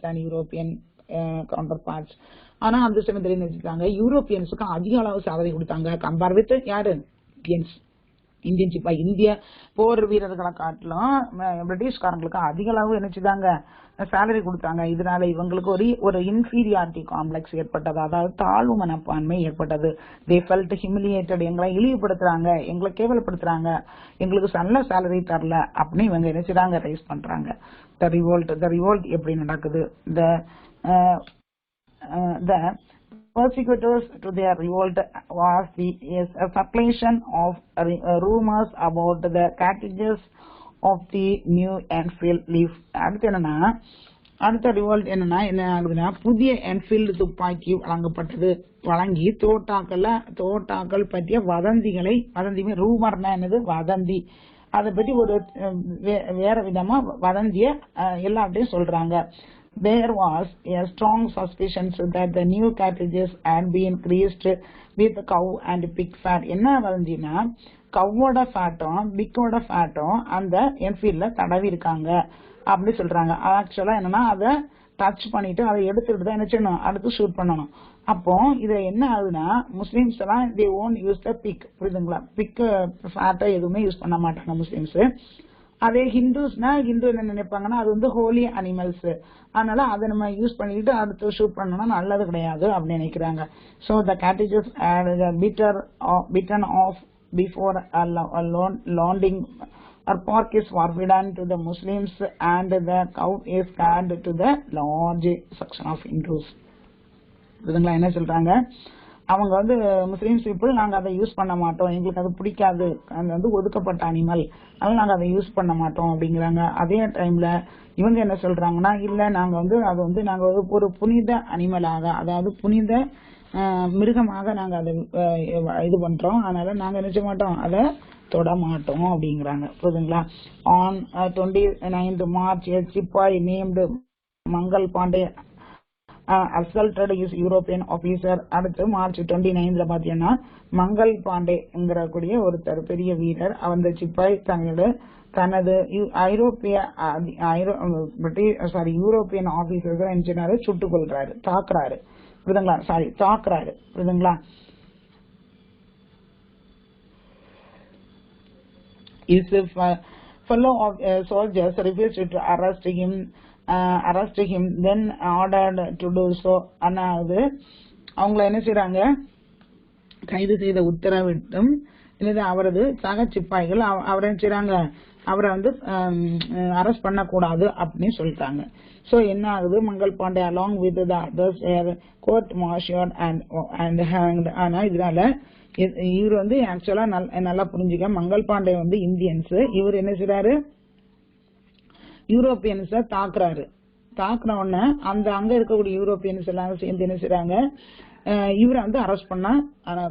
than European counterparts. ஆனா அந்த சமயத்துல நினைச்சிட்டாங்க யூரோப்பியன்ஸுக்கு அதிக அளவு சேலரி கொடுத்தாங்க கம்பேர் வித் யாரு, இந்தியன்ஸ். இந்தியன் சிப்பாய், இந்திய போர் வீரர்களை காட்டிலும் பிரிட்டிஷ்காரங்களுக்கு அதிக அளவு நினைச்சுதாங்க சேலரி கொடுத்தாங்க. இதனால இவங்களுக்கு ஒரு இன்ஃபீரியாரிட்டி காம்ப்ளெக்ஸ் ஏற்பட்டது, அதாவது தாழ்வு மனப்பான்மை ஏற்பட்டது. தே ஃபெல்ட் ஹியூமிலியேட்டட், எங்களை இழிவுபடுத்துறாங்க, எங்களை கேவலப்படுத்துறாங்க, எங்களுக்கு நல்ல சேலரி தரல அப்படின்னு இவங்க நினைச்சுதாங்க ரைஸ் பண்றாங்க. த ரிவோல்ட் எப்படி நடக்குது? The persecutors to their revolt was the circulation of rumors about the packages of the new Enfield leaf. அடுத்த ரிவோல்ட் என்ன ஆகுதுன்னா, புதிய என்ஃபீல்டு துப்பாக்கி வழங்கி தோட்டாக்கள் பற்றிய வதந்தி ரூமர்னா என்னது, வதந்தி, அதை பற்றி ஒரு வேற விதமா வதந்திய எல்லாத்தையும் சொல்றாங்க. There was a strong suspicion that the new cartridges had been greased with cow and pig fat. என்ன வதந்தினா, கவ்வோட ஃபேட்டும் பிக்கோட ஃபேட்டும் அந்த என்ஃபீல்ட்ல தடவி இருக்காங்க அப்படி சொல்றாங்க. ஆக்சுவலா என்னன்னா, அத டச் பண்ணிட்டு அதை எடுத்துட்டு தான் என்ன செய்யணும், அடுத்து ஷூட் பண்ணணும். அப்போ இதுல என்ன ஆகுதுன்னா, முஸ்லிம்ஸ் எல்லாம் they won't use the pig, புரியுதுங்களா? பிக் ஃபேட்டை எதுவுமே யூஸ் பண்ண மாட்டாங்க முஸ்லிம்ஸ். அதே ஹிந்துஸ்னா, ஹிந்து என்ன நினைப்பாங்கன்னா அது வந்து ஹோலி அனிமல்ஸ், அதனால அதை நம்ம யூஸ் பண்ணிட்டு அடுத்து ஷூட் பண்ணோம்னா நல்லது கிடையாது அப்படின்னு நினைக்கிறாங்க. So the cartridges bitten off before landing or pork is forbidden to the Muslims and the cow is carried to the large section of Hindus. இதுங்களா என்ன சொல்றாங்க, அவங்க வந்து முஸ்லிம்ஸ் பீப்புள் நாங்க அதை யூஸ் பண்ண மாட்டோம், எங்களுக்கு அது பிடிக்காது, அது வந்து ஒதுக்கப்பட்ட அனிமல், அதனால நாங்க அதை யூஸ் பண்ண மாட்டோம் அப்படிங்கிறாங்க. அதே டைம்ல இவங்க என்ன சொல்றாங்கன்னா, இல்ல நாங்க வந்து அது வந்து நாங்க ஒரு புனித அனிமலாக, அதாவது புனித மிருகமாக நாங்க அதை இது பண்றோம், அதனால நாங்க நினைச்ச மாட்டோம், அதை தொட மாட்டோம் அப்படிங்கிறாங்க. புரியுதுங்களா? ஆன் 29th March a சிப்பாய் named Mangal Pandey assaulted his European officer. அடுத்து மார்ச் 29th பாத்தீங்கன்னா மங்கள் பாண்டேங்கிற கூடிய ஒருத்தர் பெரிய வீரர், அந்த சிப்பாய் தனது யூரோப்பியன் ஆபீசர் என்ன சுட்டுக் கொள்றாரு, தாக்குறாரு. புரியுதுங்களா? தாக்குறாரு. புரியுதுங்களா? His fellow soldiers refused to arrest him, then ordered to do so. அதாவது அவங்கள என்ன செய்றாங்க, கைது செய்த உத்தரவிட்டும் அவரது சக சிப்பாய்கள் அவரை என்ன செய்றாங்க, அவரை வந்து அரெஸ்ட் பண்ணக்கூடாது அப்படின்னு சொல்லிட்டாங்க. சோ என்ன ஆகுது, Mangal Pandey along with the others were court martialed and hanged. ஆனா இதனால இவர் வந்து ஆக்சுவலா நல்லா புரிஞ்சுக்க, மங்கள் பாண்டே வந்து இந்தியன்ஸ், இவர் என்ன செய்றாரு, யூரோப்பியன்ஸ தாக்குறாரு. தாக்குன உடனே அங்க இருக்கக்கூடிய யூரோப்பியன்ஸ் எல்லாம் சேர்ந்து என்ன செய்றாங்க, இவரை வந்து அரெஸ்ட் பண்ண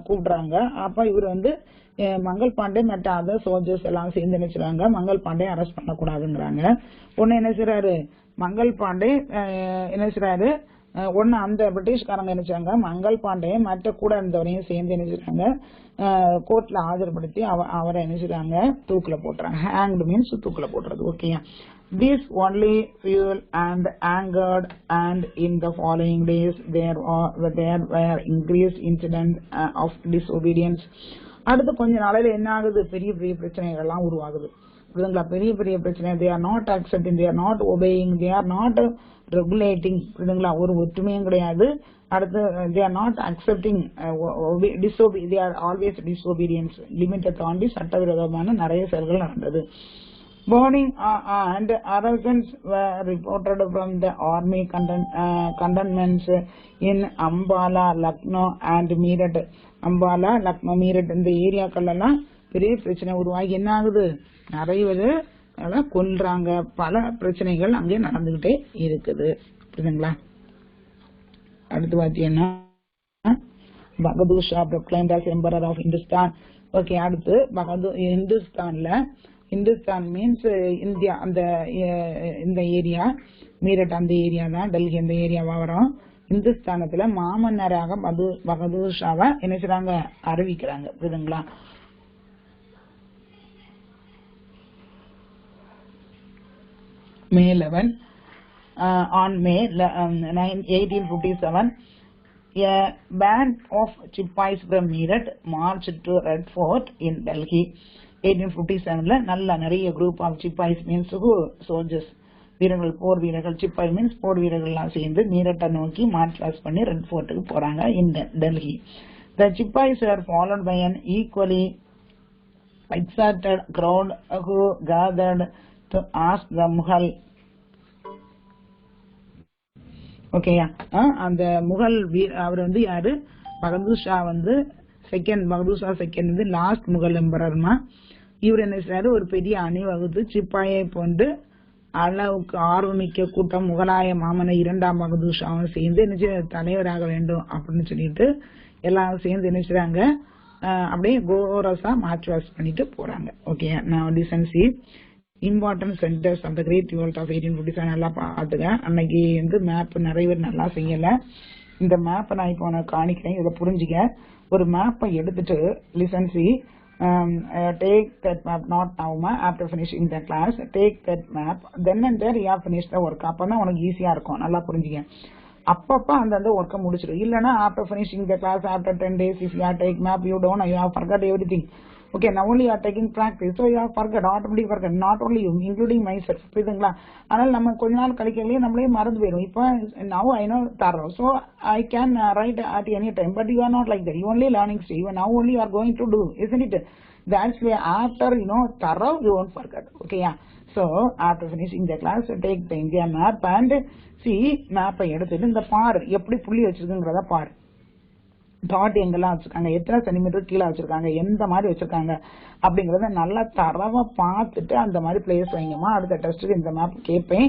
கூப்பிடுறாங்க. அப்ப இவர் வந்து மங்கள் பாண்டே மற்ற அதர் சோல்ஜர்ஸ் எல்லாம் சேர்ந்து என்ன செய்றாங்க, மங்கள் பாண்டே அரெஸ்ட் பண்ணக்கூடாதுங்கிறாங்க. உடனே என்ன செய்றாரு, மங்கள் பாண்டே என்ன செய்றாரு, ஒன்னு அந்த பிரிட்டிஷ்காரங்க என்ன செய்றாங்க, மங்கள் பாண்டே மற்ற கூட இருந்தவரையும் சேர்ந்து என்ன செய்றாங்க, கோர்ட்ல ஆஜர்படுத்தி அவரை என்ன செய்றாங்க, தூக்குல போட்டுறாங்க. ஹேங்டு மீன்ஸ் தூக்குல போட்டுறது. ஓகேயா? This only fueled and angered, and in the following days there were increased incidents of disobedience. அடுத்து கொஞ்ச நாளையில என்ன ஆகுது, பெரிய பெரிய பிரச்சனைகள் எல்லாம் உருவாகுது. புரியுதுங்களா? பெரிய பெரிய பிரச்சனை. they are not accepting, they are not obeying, they are not regulating. புரியுதுங்களா? ஒரு ஒற்றுமையும் கிடையாது. அடுத்து they are not accepting, they are always disobedience, லிமிட்டை தாண்டி சட்டவிரோதமான நிறைய செயல்கள் நடந்தது. Burning and arrogance were reported from the army cantonments in Ambala, Lucknow and Meerut. Ambala, Lucknow, Meerut இந்த ஏரியாக்கள் எல்லாம் பெரிய பிரச்சனை உருவாகி என்ன ஆகுது, நிறைய பேர் கொல்றாங்க, பல பிரச்சனைகள் அங்கே நடந்துகிட்டே இருக்குது. புரியுதுங்களா? அடுத்து பாத்தீங்கன்னா Bahadur Shah proclaimed as emperor of Hindustan. Okay, அடுத்து ஹிந்துஸ்தான் மீன்ஸ் இந்தியா, அந்த இந்த ஏரியா மீரட் அந்த ஏரியா தான், டெல்லி அந்த ஏரியாவா வரும். இந்துஸ்தானத்துல மாமன்னராக பகதூர் ஷாவை என்ன செய்றாங்க, அறிவிக்கிறாங்க. புரியுதுங்களா? May 11 on May 1857 a band of Chipais from Meerut marched to Red Fort in Delhi. 1857 நல்ல நிறைய group of sepoys means soldiers, வீரர்கள், போர் வீரர்கள். சிப்பாய் மீன்ஸ் போர் வீரர்கள் எல்லாம் சேர்ந்து மீரட்டை நோக்கி மார்ச் பாஸ் பண்ணி ரெட் ஃபோர்ட்டுக்கு போறாங்க இன் Delhi. The Chipais were followed by an equally excited crowd who gathered to ask the Mughal. ஓகேயா? அந்த முகல் அவர் வந்து யாரு, பகதூர் ஷா வந்து பகதூர் ஷா செகண்ட் வந்து லாஸ்ட் முகல் எம்பரர்மா. இவர் என்ன செய்றாரு, ஒரு பெரிய அணிவகுத்து சிப்பாயை போன்று அளவுக்கு ஆர்வமிக்க கூட்டம் முகலாய மாமன 2ஆம் பகதூர் ஷாவும் சேர்ந்து என்ன தலைவராக வேண்டும் அப்படின்னு சொல்லிட்டு எல்லாரும் சேர்ந்து என்ன செய்றாங்க, அப்படியே கோரஸா மார்ச் வாஸ் பண்ணிட்டு போறாங்க. ஓகே, நான் டிசன்சி important centres of the great revolt of 1857 நல்லா பாத்துக்க. அன்னைக்கு வந்து மேப் நிறைய பேர் நல்லா செய்யல. இந்த மேப்பை நான் இப்போ உனக்கு காணிக்கிறேன், இதை புரிஞ்சுக்க. ஒரு மேப்பை எடுத்துட்டு லிசன்சி take that map, not now ma, after finishing the class, take that map, then and there you have finished the work. அப்பதான் உனக்கு ஈஸியா இருக்கும். நல்லா புரிஞ்சுக்க. அப்பப்ப அந்த ஒர்க்க முடிச்சிரு. இல்லனா after finishing the class, after 10 days, if you have take map, you have forgot everything. Okay, now only you are taking practice, so you have forgot, automatically forgot, not only you, including myself. புரியுதுங்களா? ஆனால் நம்ம கொஞ்ச நாள் கழிக்கலையே நம்மளே மறந்து போயிடும். இப்போ now I know thorough, so I can write at any time, but you are not like that. You only learning stage. You now only you are going to do, isn't it? That's why after thorough, you won't forget. Okay, yeah. So after finishing the class, take the India map and see map எடுத்துட்டு இந்த பாரு எப்படி புள்ளி வச்சிருக்குங்கறத பாரு. Dot எங்கெல்லாம் வச்சிருக்காங்க, எத்தனை centimetre கீழே வச்சிருக்காங்க, எந்த மாதிரி வச்சிருக்காங்க அப்படிங்கறத நல்லா தரவா பார்த்துட்டு அந்த மாதிரி பிளேஸ் வைங்கம்மா. அடுத்த டெஸ்ட்டுக்கு இந்த மேப் கேட்பேன்.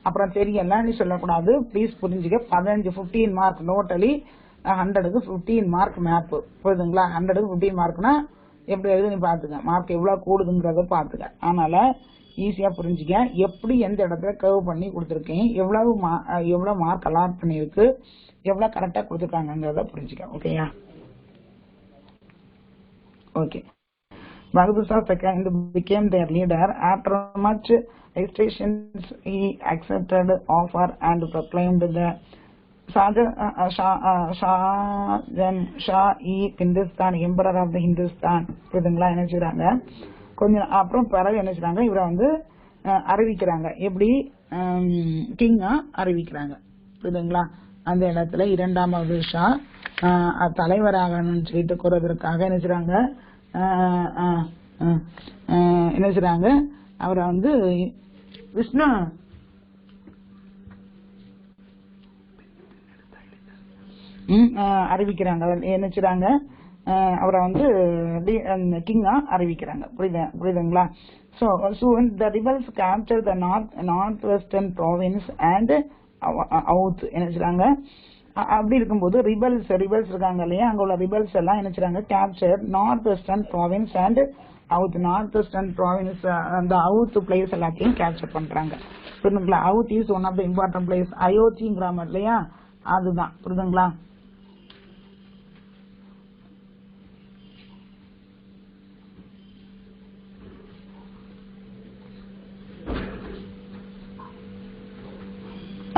அப்புறம் தெரியல நீ சொல்லக்கூடாது, ப்ளீஸ் புரிஞ்சுக்க. 15 மார்க் டோட்டலி 100க்கு 15 மார்க் மேப். புரியுதுங்களா? 100க்கு 15 மார்க்னா எப்படி எழுது நீ பாத்துக்க, மார்க் எவ்வளவு கூடுதுங்கிறத பாத்துக்க. அதனால ஈஸியா புரிஞ்சுக்க. எப்படி எந்த இடத்துல கர்வ் பண்ணி கொடுத்துருக்கேன், எவ்வளவு மார்க் அலாட் பண்ணிருக்கு, எவ்வளவு கரெக்டா கொடுத்துருக்காங்கிறத புரிஞ்சுக்க. ஓகேயா? Okay. Bahadur Shah II became their leader. After much hesitations, he accepted offer and proclaimed the Hindustan, Emperor of the Hindustan. புரியுதுங்களா? என்ன செய்றாங்க, கொஞ்சம் அப்புறம் பிறகு என்ன செய்றாங்க, இவரை வந்து அறிவிக்கிறாங்க. எப்படி கிங்கா அறிவிக்கிறாங்க. புரியுதுங்களா? அந்த இடத்துல இரண்டாவது ஷா தலைவராகணும்னு சொல்லிட்டு கூறுவதற்காக என்ன செய்றாங்க, என்ன செய்றாங்க, அவரை வந்து விஷ்ணு அறிவிக்கிறாங்க. என்ன செய்றாங்க, அவரை வந்து கிங்கா அறிவிக்கிறாங்க. புரியுதுங்களா? So soon the rebels captured the northwestern province and Outh. என்ன செய்றாங்க, அப்படி இருக்கும்போது ரிபல்ஸ் இருக்காங்க இல்லையா, அங்க உள்ள ரிபல்ஸ் எல்லாம் என்ன செய்றாங்க, capture North Western provinces and Oudh. North Western provinces அந்த அவுத் பிளேஸ் எல்லாத்தையும் கேப்சர் பண்றாங்க. புரியுதுங்களா? Oudh is one of the important place. அயோத்திங்கிறாம இல்லையா, அதுதான். புரியுதுங்களா?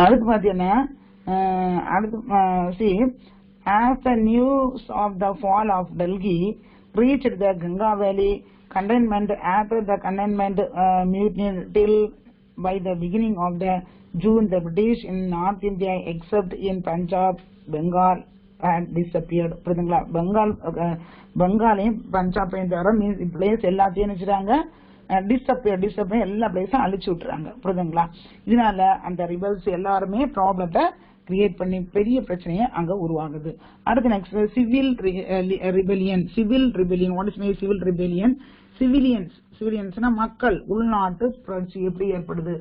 அடுத்து பாத்தீங்கன்னா see, as the news of the fall of Delhi reached the Ganga Valley cantonment, after the cantonment mutiny till by the beginning of the June, the British in North India except in Punjab, Bengal had disappeared. புரியுதுங்களா? பெங்காலையும் பஞ்சாபையும் தவிர means place எல்லாத்தையும் நினைச்சாங்க disappear எல்லா பிளேஸும் அழிச்சு விட்டுறாங்க. புரியுதுங்களா? இதனால அந்த ரிபல்ஸ் எல்லாருமே ப்ராப்ளத்தை கிரியேட் பண்ணி பெரிய பிரச்சனையை அங்க உருவாகுது. அடுத்து next civil rebellion. What is mean civil rebellion? சிவிலியன்ஸ்னா மக்கள். உள்நாட்டு புரட்சி எப்படி ஏற்படுது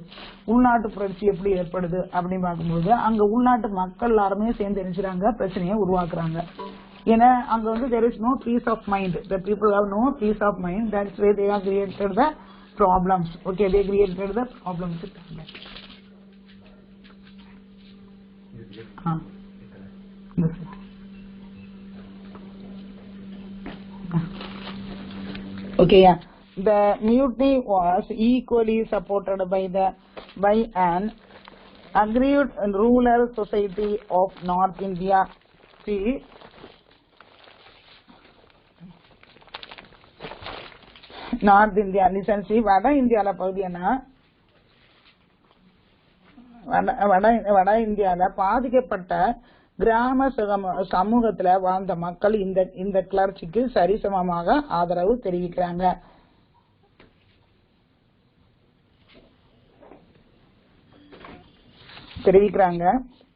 அப்படின்னு பார்க்கும்போது அங்க உள்நாட்டு மக்கள் எல்லாருமே சேர்ந்து நினைச்சாங்க பிரச்சனையை உருவாக்குறாங்க. ஏன்னா அங்க வந்து there is no peace of mind. The people have no peace of mind. That's why they have created the problems. Okay, they created the problems. Okay, yeah. The mutiny was equally supported by an aggrieved rural society of North India. See, North India லிசன்சி வட இந்தியால பகுதினா வட இந்தியால பாதிக்கப்பட்ட கிராம சமூகத்துல வாழ்ந்த மக்கள் இந்த கிளர்ச்சிக்கு சரிசமமாக ஆதரவு தெரிவிக்கிறாங்க.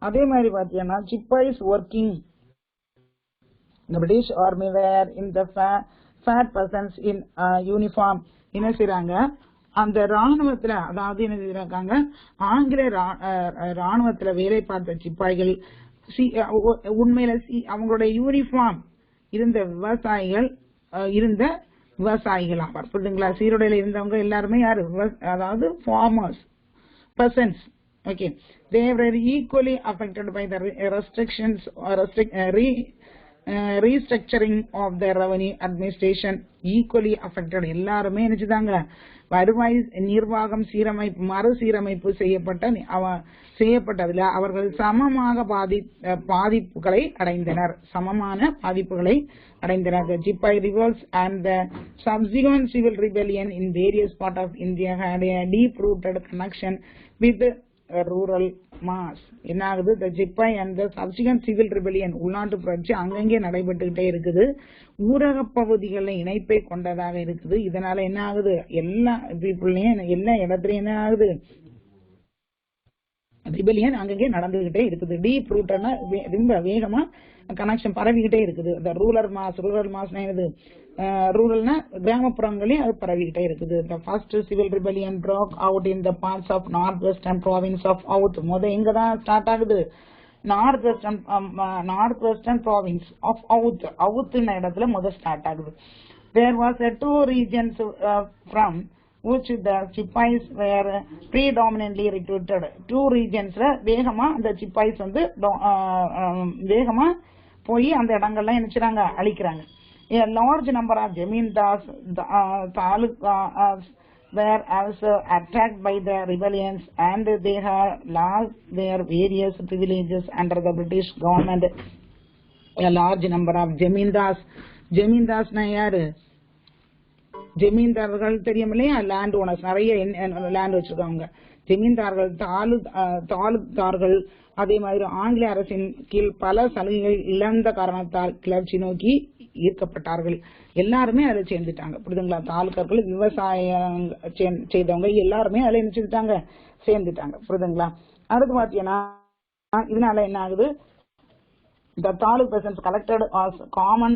அதே மாதிரி பாத்தீங்கன்னா sepoys working the British army were in the fat persons in uniform. என்ன செய்றாங்க, அந்த ராணுவத்துல, அதாவது என்ன செய்றாங்க, ஆங்கில ராணுவத்துல வேலை பார்த்த சிப்பாய்கள் உண்மையில அவங்களுடைய யூனிஃபார்ம் இருந்த விவசாயிகள் ஆவார். புரியுதுங்களா? சீருடையில இருந்தவங்க எல்லாருமே யாரு, அதாவது farmers, persons. Okay, they were equally affected by the restrictions restructuring of the revenue administration equally affected. எல்லாருமே நினைச்சுதாங்க வருவாய் நிர்வாகம் மறுசீரமைப்பு செய்யப்பட்டதுல அவர்கள் சமமாக பாதிப்புகளை அடைந்தனர். The Chipai revolts and the subsequent civil rebellion in various parts of India had a deep-rooted connection with rural mass. என்ன ஆகுது? The Chipai and the subsequent civil rebellion உள்நாட்டு புரட்சி அங்கங்கே நடைபெற்றுக்கிட்டே இருக்குது. ஊரக பகுதிகளில் இணைப்பை கொண்டதாக இருக்குது. இதனால என்ன ஆகுது? எல்லா பீப்புள்லயும் எல்லா இடத்துலயும் என்ன ஆகுது? ரிபெலியன் அங்கங்கே நடந்துகிட்டே இருக்குது. டீப் ரூட்னா ரொம்ப வேகமா கனெக்ஷன் பரவிக்கிட்டே இருக்குது. ரூரல் மாஸ் என்னது? ரூரல்னா கிராமப்புறங்களையும் அது பரவிக்கிட்டே இருக்குது. The first civil rebellion broke out in the parts of northwestern province of Oudh. எங்க தான் ஸ்டார்ட் ஆகுது? northwestern province of Oudh. Oudhன இடத்துல ஸ்டார்ட் ஆகுது. There was two regions from which the Chipais were predominantly recruited. Two regionsல வேகமா அந்த sepoys வேகமா போய் அந்த இடங்கள்லாம் நினைச்சாங்க அழிக்கிறாங்க. A large number of Jamindars talukas were also attacked by the rebellions and they had lost their various privileges under the British government. A large number of Jamindars யாரு? ஜமீன்தார்கள் தெரியும் இல்லையா? லேண்ட் ஓனர்ஸ், நிறைய land வச்சிருக்காங்க. ஜமீன்தார்கள், தாலுக்தார்கள், அதே மாதிரி ஆங்கில அரசின் கீழ் பல சலுகைகள் இழந்த காரணத்தால் கிளர்ச்சி நோக்கி ஈர்க்கப்பட்டார்கள். எல்லாருமே அதுல சேர்ந்துட்டாங்க. புரியுதுங்களா? தாலுக்கர்கள், விவசாயம் செய்தவங்க எல்லாருமே அதுல நினைச்சுட்டாங்க, சேர்ந்துட்டாங்க. புரியுதுங்களா? அடுத்து பாத்தீங்கன்னா இதனால என்ன ஆகுது? The taluk peasants collected as common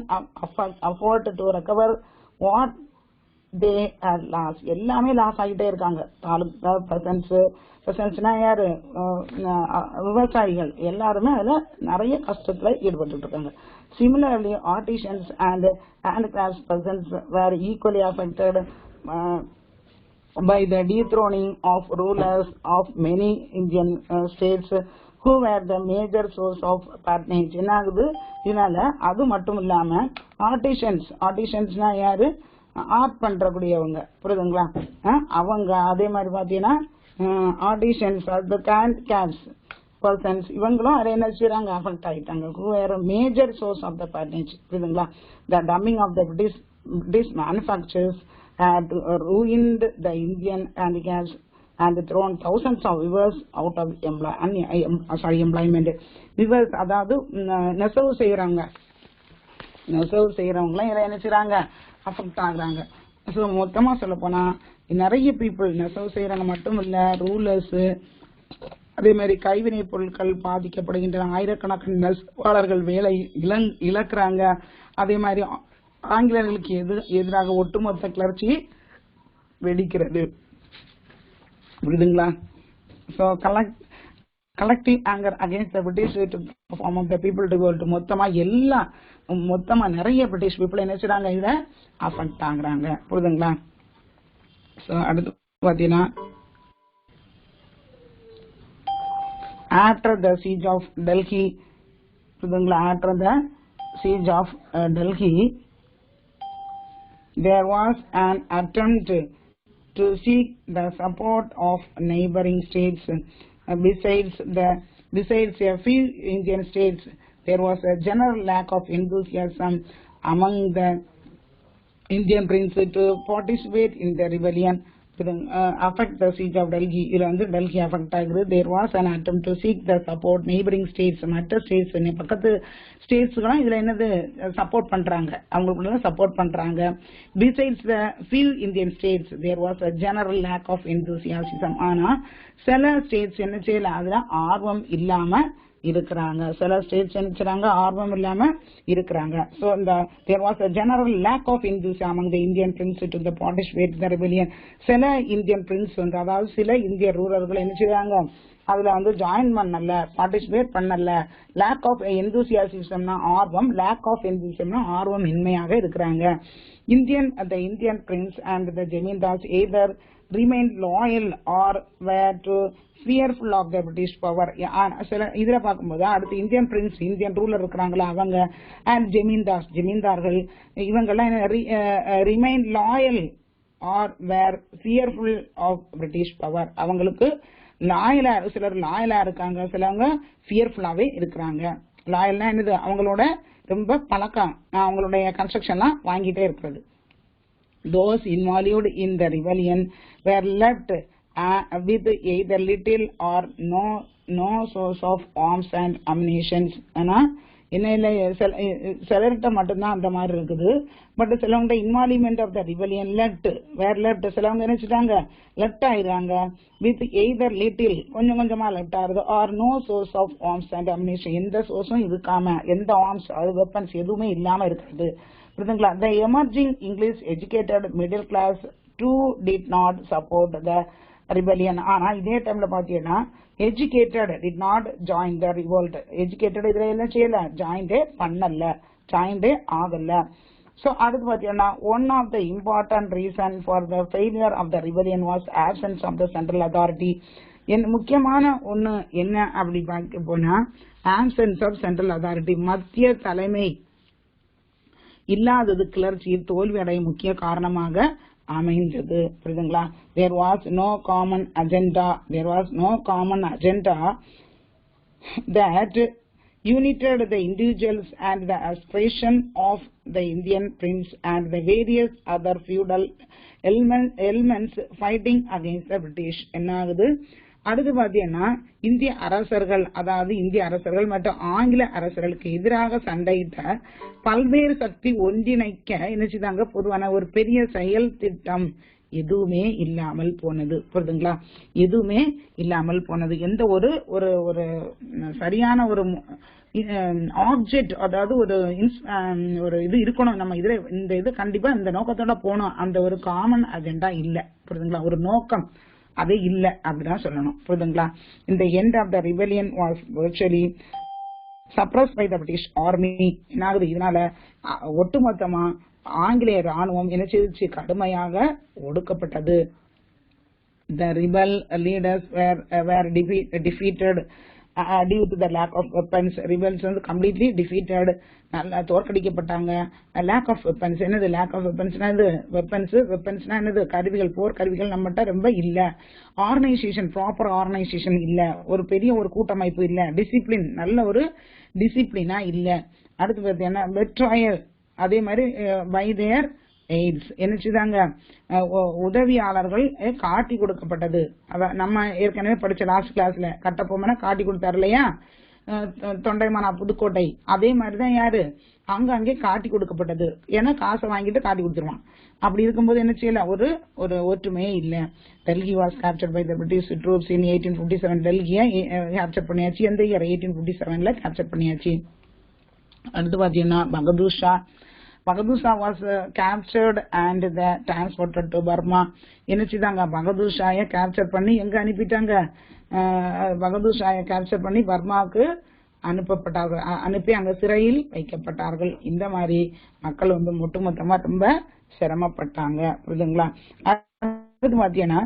effort to recover what they had lost. எல்லாமே லாஸ் ஆகிட்டே இருக்காங்க. தாலுக் பெசன்ட்ஸ்னா யாரு? விவசாயிகள் எல்லாருமே அதுல நிறைய கஷ்டத்துல ஈடுபட்டு இருக்காங்க. Similarly, artisans and handicrafts peasants were equally affected by the dethroning of rulers of many Indian states who were the major source of patronage. என்ன ஆகுது? இதனால அது மட்டும் இல்லாம ஆர்டிஷன்ஸ்னா யாரு? ஆர்ட் பண்றக்கூடியவங்க. புரியுதுங்களா? அவங்க அதே மாதிரி பாத்தீங்கன்னா ஆர்டிஷன்ஸ், பர்சன்ஸ், இவங்களும் அதை என்ன செய்யறாங்க? அஃபெக்ட் ஆகிட்டாங்க. Major source of the patronage. புரியுதுங்களா? த டம்மிங் of the British manufactures had ruined the Indian handicaps and thrown thousands of weavers out of employment. Weavers அதாவது நெசவு செய்யறவங்களாம் இதை என்ன செய்யறாங்க? அஃபெக்ட் ஆகுறாங்க. ஸோ மொத்தமா சொல்ல போனா நிறைய பீப்புள் நெசவு செய்யறாங்க மட்டும் இல்ல, ரூலர்ஸ், அதே மாதிரி கைவினை பொருட்கள் பாதிக்கப்படுகின்றன. ஆயிரக்கணக்கான நெசவாளர்கள் வேலை இழக்கிறாங்க. அதே மாதிரி ஆங்கிலேயர்களுக்கு எதிராக ஒட்டுமொத்த கிளர்ச்சி வெடிக்கிறது. புரியுதுங்களா? So collective anger against the British to form of the people to go to மொத்தமா நிறைய பிரிட்டிஷ் பீப்புள் என்ன செய்றாங்க? இத அஃபெக்ட் ஆகுறாங்க. புரியுதுங்களா? ஸோ அடுத்து பாத்தீங்கன்னா after the siege of Delhi, புரியுதுங்களா? after the siege of Delhi, there was an attempt to seek the support of neighboring states. Besides a few Indian states, there was a general lack of enthusiasm among the Indian princes to participate in the rebellion. Affect the siege of Delhi. Delhi affect ஆகுது. There was an attempt to seek the support neighboring states. மற்ற states, பக்கத்து ஸ்டேட்ஸ்லாம் இதுல என்னது support பண்றாங்க, அவங்களுக்குள்ள support பண்றாங்க. Besides the few Indian states, there was a general lack of enthusiasm. ஆனா சில ஸ்டேட்ஸ் என்ன செய்யல, அதுல ஆர்வம் இல்லாம இருக்கிறாங்க. சில ஸ்டேட்ஸ் நினைச்சாங்க ஆர்வம் இல்லாம இருக்கிறாங்க. So there was a general lack of enthusiasm among the Indian princes to the participate in the rebellion. சில இந்தியன் பிரின்ஸ் அதாவது சில இந்திய ரூலர்கள் என்ன செய்றாங்க, அதுல ஜாயின் பண்ணல, பார்ட்டிசிபேட் பண்ணல. லேக் ஆஃப் எந்தூசியாசிசம்னா ஆர்வம், லேக் ஆஃப் எந்தூசியம்னா ஆர்வம் இன்மையாக இருக்கிறாங்க. The Indian prince and the Jamindars either remained loyal or were to fearful of the British power. சில இதுல பார்க்கும்போது அடுத்து இந்தியன் பிரின்ஸ், இந்தியன் ரூலர் இருக்கிறாங்களா அவங்க, அண்ட் ஜமீன்தார்கள் இவங்கெல்லாம் remain loyal or were fearful of British power. அவங்களுக்கு லாயலா, சிலர் லாயலா இருக்காங்க, சிலவங்க ஃபியர்ஃபுல்லாவே இருக்கிறாங்க. லாயல்னா என்னது, அவங்களோட ரொம்ப பழக்கம், அவங்களுடைய கன்ஸ்ட்ரக்ஷன்லாம் வாங்கிட்டே இருக்கிறது. Those involved in the rebellion were left with either little or no source of arms and ammunition. ஆனா என்ன சிலர்கிட்ட மட்டும்தான் அந்த மாதிரி இருக்குது. பட் சிலவங்க involvement of the rebellion left சிலவங்க நினைச்சிட்டாங்க லெஃப்ட் ஆயிடுறாங்க. வித் எய்தர் லிட்டில் கொஞ்சம் கொஞ்சமா லெஃப்ட் ஆகுது, or no source of arms and ammunition எந்த சோர்ஸும் இருக்காம, எந்த ஆர்ம்ஸ் அது வெப்பன்ஸ் எதுவுமே இல்லாம இருக்கிறது. புரியுதுங்களா? The emerging English educated middle class too did not support the rebellion. ஆனா இதே டைம்ல பாத்தீங்கன்னா educated did not join the revolt. educated இதுல என்ன செய்யல, ஜாயின்டே பண்ணல, ஜாயின்டே ஆகல. So அடுத்து பாத்தீங்கன்னா one of the important reason for the failure of the rebellion was absence of the central authority. முக்கியமான ஒண்ணு என்ன அப்படி பார்க்க போனா absence of central authority, மத்திய தலைமை இல்லாதது கிளர்ச்சியில் தோல்வி அடைய முக்கிய காரணமாக அமைந்தது. புரியுதுங்களா? there was no common agenda that united the individuals and the aspiration of the Indian prince and the various other feudal elements fighting against the British. என்ன ஆகுது அடுத்து பாத்தீங்கன்னா இந்திய அரசர்கள் மற்றும் ஆங்கில அரசர்களுக்கு எதிராக சண்டையிட்ட பல்வேறு சக்தி ஒன்றிணைக்க நினைச்சுதாங்க பொதுவான ஒரு பெரிய செயல் திட்டம் எதுவுமே இல்லாமல் போனது. புரியுதுங்களா? எதுவுமே இல்லாமல் போனது. எந்த ஒரு ஒரு சரியான ஒரு ஆப்ஜெக்ட், அதாவது ஒரு இது இருக்கணும் நம்ம இதுல, இந்த இது கண்டிப்பா இந்த நோக்கத்தோட போனோம், அந்த ஒரு காமன் அஜெண்டா இல்ல. புரியுதுங்களா? ஒரு நோக்கம் அதே இல்ல அப்படிதான் சொல்லணும். புரியுதுங்களா? இந்த end of the rebellion was virtually suppressed by the British army. என்னாகுது, இதனால ஒட்டுமொத்தமா ஆங்கிலேய ராணுவம் என்ன செய்து கடுமையாக ஒடுக்கப்பட்டது. The rebel leaders were defeated due to the lack of weapons. rebels வந்து completely defeated, நல்லா தோற்கடிக்கப்பட்டாங்க. lack of weapons என்னது, lack of weaponsனா இது வெப்பன்ஸ்னா என்னது, கருவிகள், போர் கருவிகள் நம்மகிட்ட ரொம்ப இல்ல. ஆர்கனைசேஷன், ப்ராப்பர் ஆர்கனைசேஷன் இல்ல, ஒரு பெரிய ஒரு கூட்டமைப்பு இல்ல, டிசிப்ளின், நல்ல ஒரு டிசிப்ளினா இல்ல. அடுத்து பார்த்தீங்கன்னா betrayal, அதே மாதிரி by their aids என்னச்சுதாங்க உதவியாளர்கள் காட்டி கொடுக்கப்பட்டது. நம்ம ஏற்கனவே படிச்ச லாஸ்ட் கிளாஸ்ல கட்டபொம்மனை காட்டி கொடுத்தாரு இல்லையா, தொண்டைமானா புதுக்கோட்டை, அதே மாதிரிதான் யாரு அங்கே காட்டி கொடுக்கப்பட்டது. ஏன்னா காசை வாங்கிட்டு காட்டி கொடுத்துருவான். அப்படி இருக்கும்போது என்ன செய்யல, ஒரு ஒற்றுமையே இல்ல. Delhi was captured by the British troops in 1857. டெல்லியை கேப்சர் பண்ணியாச்சு. எந்த இயர், 1857ல கேப்சர் பண்ணியாச்சு. அடுத்து பாத்தீங்கன்னா Bahadur Shah was captured and transported to Burma. என்னச்சுதாங்க பகதூர் ஷாயை கேப்சர் பண்ணி எங்க அனுப்பிட்டாங்க, பகதூர் ஷாயை கேப்சர் பண்ணி பர்மாவுக்கு அனுப்பப்பட்டார்கள், அனுப்பி அங்க சிறையில் வைக்கப்பட்டார்கள். இந்த மாதிரி மக்கள் வந்து ஒட்டுமொத்தமா ரொம்ப சிரமப்பட்டாங்க. புரியுதுங்களா? அடுத்து பாத்தீங்கன்னா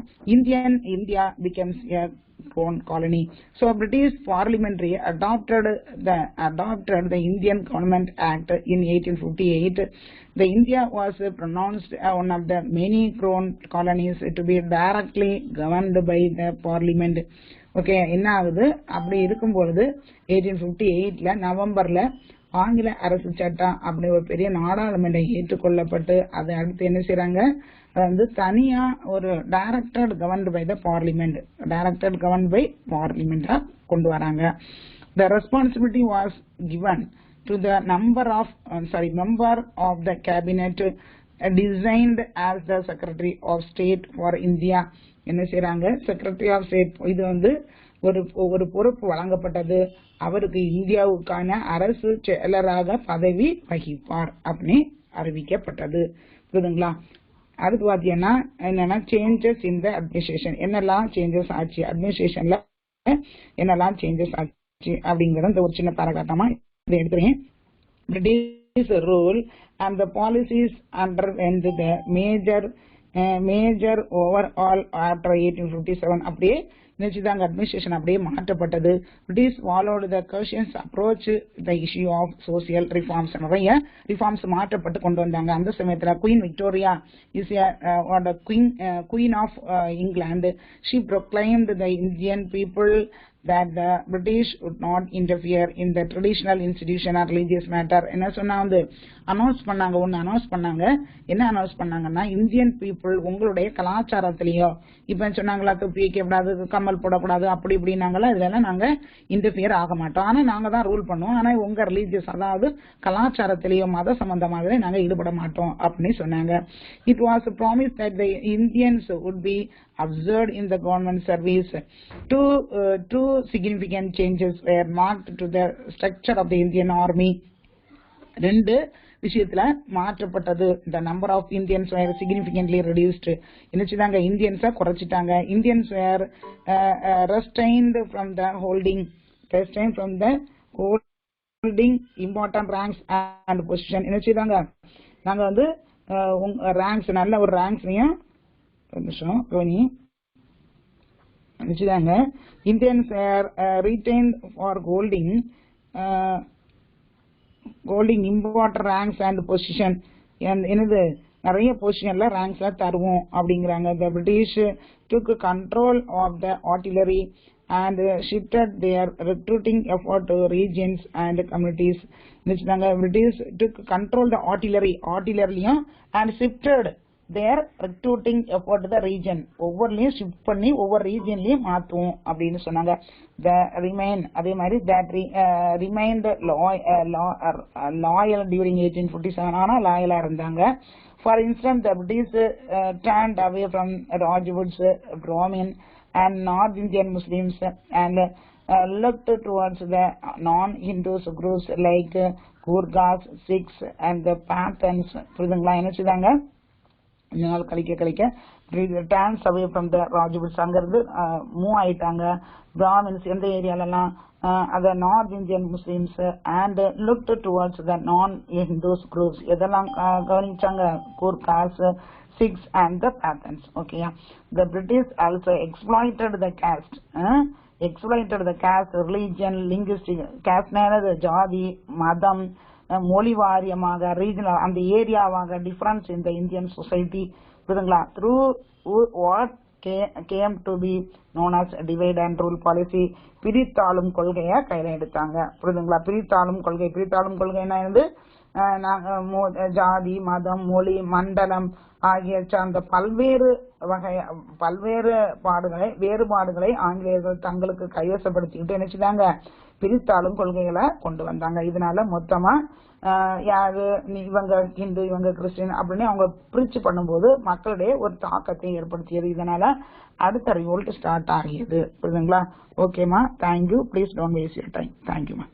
India becomes a crown colony. So British parliamentary adopted the Indian Government Act in 1858. The India was pronounced one of the many crown colonies to be directly governed by the parliament. Okay, என்ன ஆகுது, அப்படி இருக்கும்பொழுது 1858ல நவம்பர்ல ஆங்கில அரசு சட்டம் அப்படி ஒரு பெரிய நாடாளுமன்றம் ஏற்றுக்கொள்ளப்பட்டு அது அடுத்து என்ன செய்யறாங்க, வந்து தனியா ஒரு directed governed by the parliament கொண்டு வராங்க. The responsibility was given to the member of the cabinet designed as the Secretary of State for India. என்ன செய்யறாங்க, செக்ரட்டரி ஆஃப் ஸ்டேட், இது வந்து ஒரு பொறுப்பு வழங்கப்பட்டது. அவருக்கு இந்தியாவுக்கான அரசு செயலராக பதவி வகிப்பார் அப்படின்னு அறிவிக்கப்பட்டது. புரியுதுங்களா? அடுத்து பாத்தீங்கன்னா என்னன்னா சேஞ்சஸ் இன் த அட்மினிஸ்ட்ரேஷன், என்னெல்லாம் சேஞ்சஸ் ஆச்சு, அட்மினிஸ்ட்ரேஷன்ல என்னெல்லாம் சேஞ்சஸ் ஆச்சு அப்படிங்கறத இந்த ஒரு சின்ன பாராகிராஃபா இதை எடுத்துறேன். British rule and the policies underwent the major major overhaul after 1857 அப்படியே நினைச்சுதாங்க அட்மினிஸ்ட்ரேஷன் அப்படியே மாற்றப்பட்டது. பிரிட்டிஷ் ஃபாலோடு த கர்ஷியன்ஸ் approach the issue of social reforms, நிறைய ரிஃபார்ம்ஸ் மாற்றப்பட்டு கொண்டு வந்தாங்க. அந்த சமயத்துல queen Victoria is queen of England. She proclaimed the Indian people that the British would not interfere in the traditional institution or religious matter. என்ன சொன்னா வந்து announce பண்ணாங்க. என்ன அனௌன்ஸ் பண்ணாங்கன்னா, இந்தியன் பீப்புள் உங்களுடைய கலாச்சாரத்திலேயோ இப்ப சொன்னாங்களா தொப்பி வைக்கக்கூடாது, கம்மல் போடக்கூடாது, அப்படி இப்படின்னாங்களா, இதெல்லாம் நாங்க இன்டர்ஃபியர் ஆக மாட்டோம். ஆனா நாங்க தான் ரூல் பண்ணுவோம். ஆனா உங்க ரிலீஜியஸ் அதாவது கலாச்சாரத்திலேயோ மத சம்பந்தமாகவே நாங்க ஈடுபட மாட்டோம் அப்படின்னு சொன்னாங்க. It was promised that the Indians would be observed in the government service. Two significant changes were marked to the structure of the Indian army. ரெண்டு விஷயத்துல மாற்றப்பட்டது. the number of Indians were significantly reduced. என்னச்சுதாங்க இந்தியன்ஸா குறைச்சிட்டாங்க. Indians were restrained from the holding important ranks and position. என்னச்சுதாங்க நாங்க வந்து ranks நல்ல ஒரு ரேங்க்ஸ்லயும் Indians were retained for holding important ranks and position. என்னது நிறைய பொசிஷன்ல ரேங்க்ஸ்ல தருவோம் அப்படிங்கிறாங்க. The British took control of the artillery and shifted their recruiting effort to regions and communities. British took control the artillery and shifted their recruiting effort to the region. ஒவ்வொருலயும் shift பண்ணி ஒவ்வொரு ரீஜன்லயும் மாத்துவோம் அப்படின்னு சொன்னாங்க. அதே மாதிரி that remained loyal during 1847. ஆனா லாயலா இருந்தாங்க. For instance, the British turned away from Rajputs, Brahmin and North Indian Muslims and looked towards the non-Hindus groups like Gurkhas, Sikhs and the Pathans. புரியுதுங்களா? என்ன செய்தாங்க நாள் கழிக்க dance away from the Rajputs அங்கிருந்து move ஆயிட்டாங்க. Brahmins எந்த ஏரியாலலாம் அத north Indian Muslims and looked towards the நான் ஹிந்துஸ் குரூப்ஸ் எதெல்லாம் கவனிச்சாங்க, கூர்காஸ், சிக்ஸ் அண்ட் த பேத்தன்ஸ். ஓகேயா? The British also exploited the caste religion linguistic. காஸ்ட்னால ஜாதி, மதம், மொழி வாரியமாக, ரீஜனல் அந்த ஏரியாவாக டிஃபரன்ஸ் இந்த இந்தியன் சொசைட்டி. புரியுதுங்களா? Through what came to be known as divide and rule policy. பிரித்தாளும் கொள்கையை கையில எடுத்தாங்க. புரியுதுங்களா? பிரித்தாளும் கொள்கைன்னா வந்து ஜாதி, மதம், மொழி, மண்டலம் ஆகிய சார்ந்த பல்வேறு வேறுபாடுகளை ஆங்கிலேயர்கள் தங்களுக்கு கைவசப்படுத்திக்கிட்டு நினைச்சுதாங்க பிரித்தாளும் கொள்கைகளை கொண்டு வந்தாங்க. இதனால மொத்தமா யாரு இவங்க ஹிந்து, இவங்க கிறிஸ்டின் அப்படின்னு அவங்க பிரிச்சு பண்ணும்போது மக்களிடையே ஒரு தாக்கத்தை ஏற்படுத்தியது. இதனால அடுத்த ரிவோல்ட் ஸ்டார்ட் ஆகியது. புரியுதுங்களா? ஓகேமா? Thank you. Please don't waste your time. தேங்க்யூமா.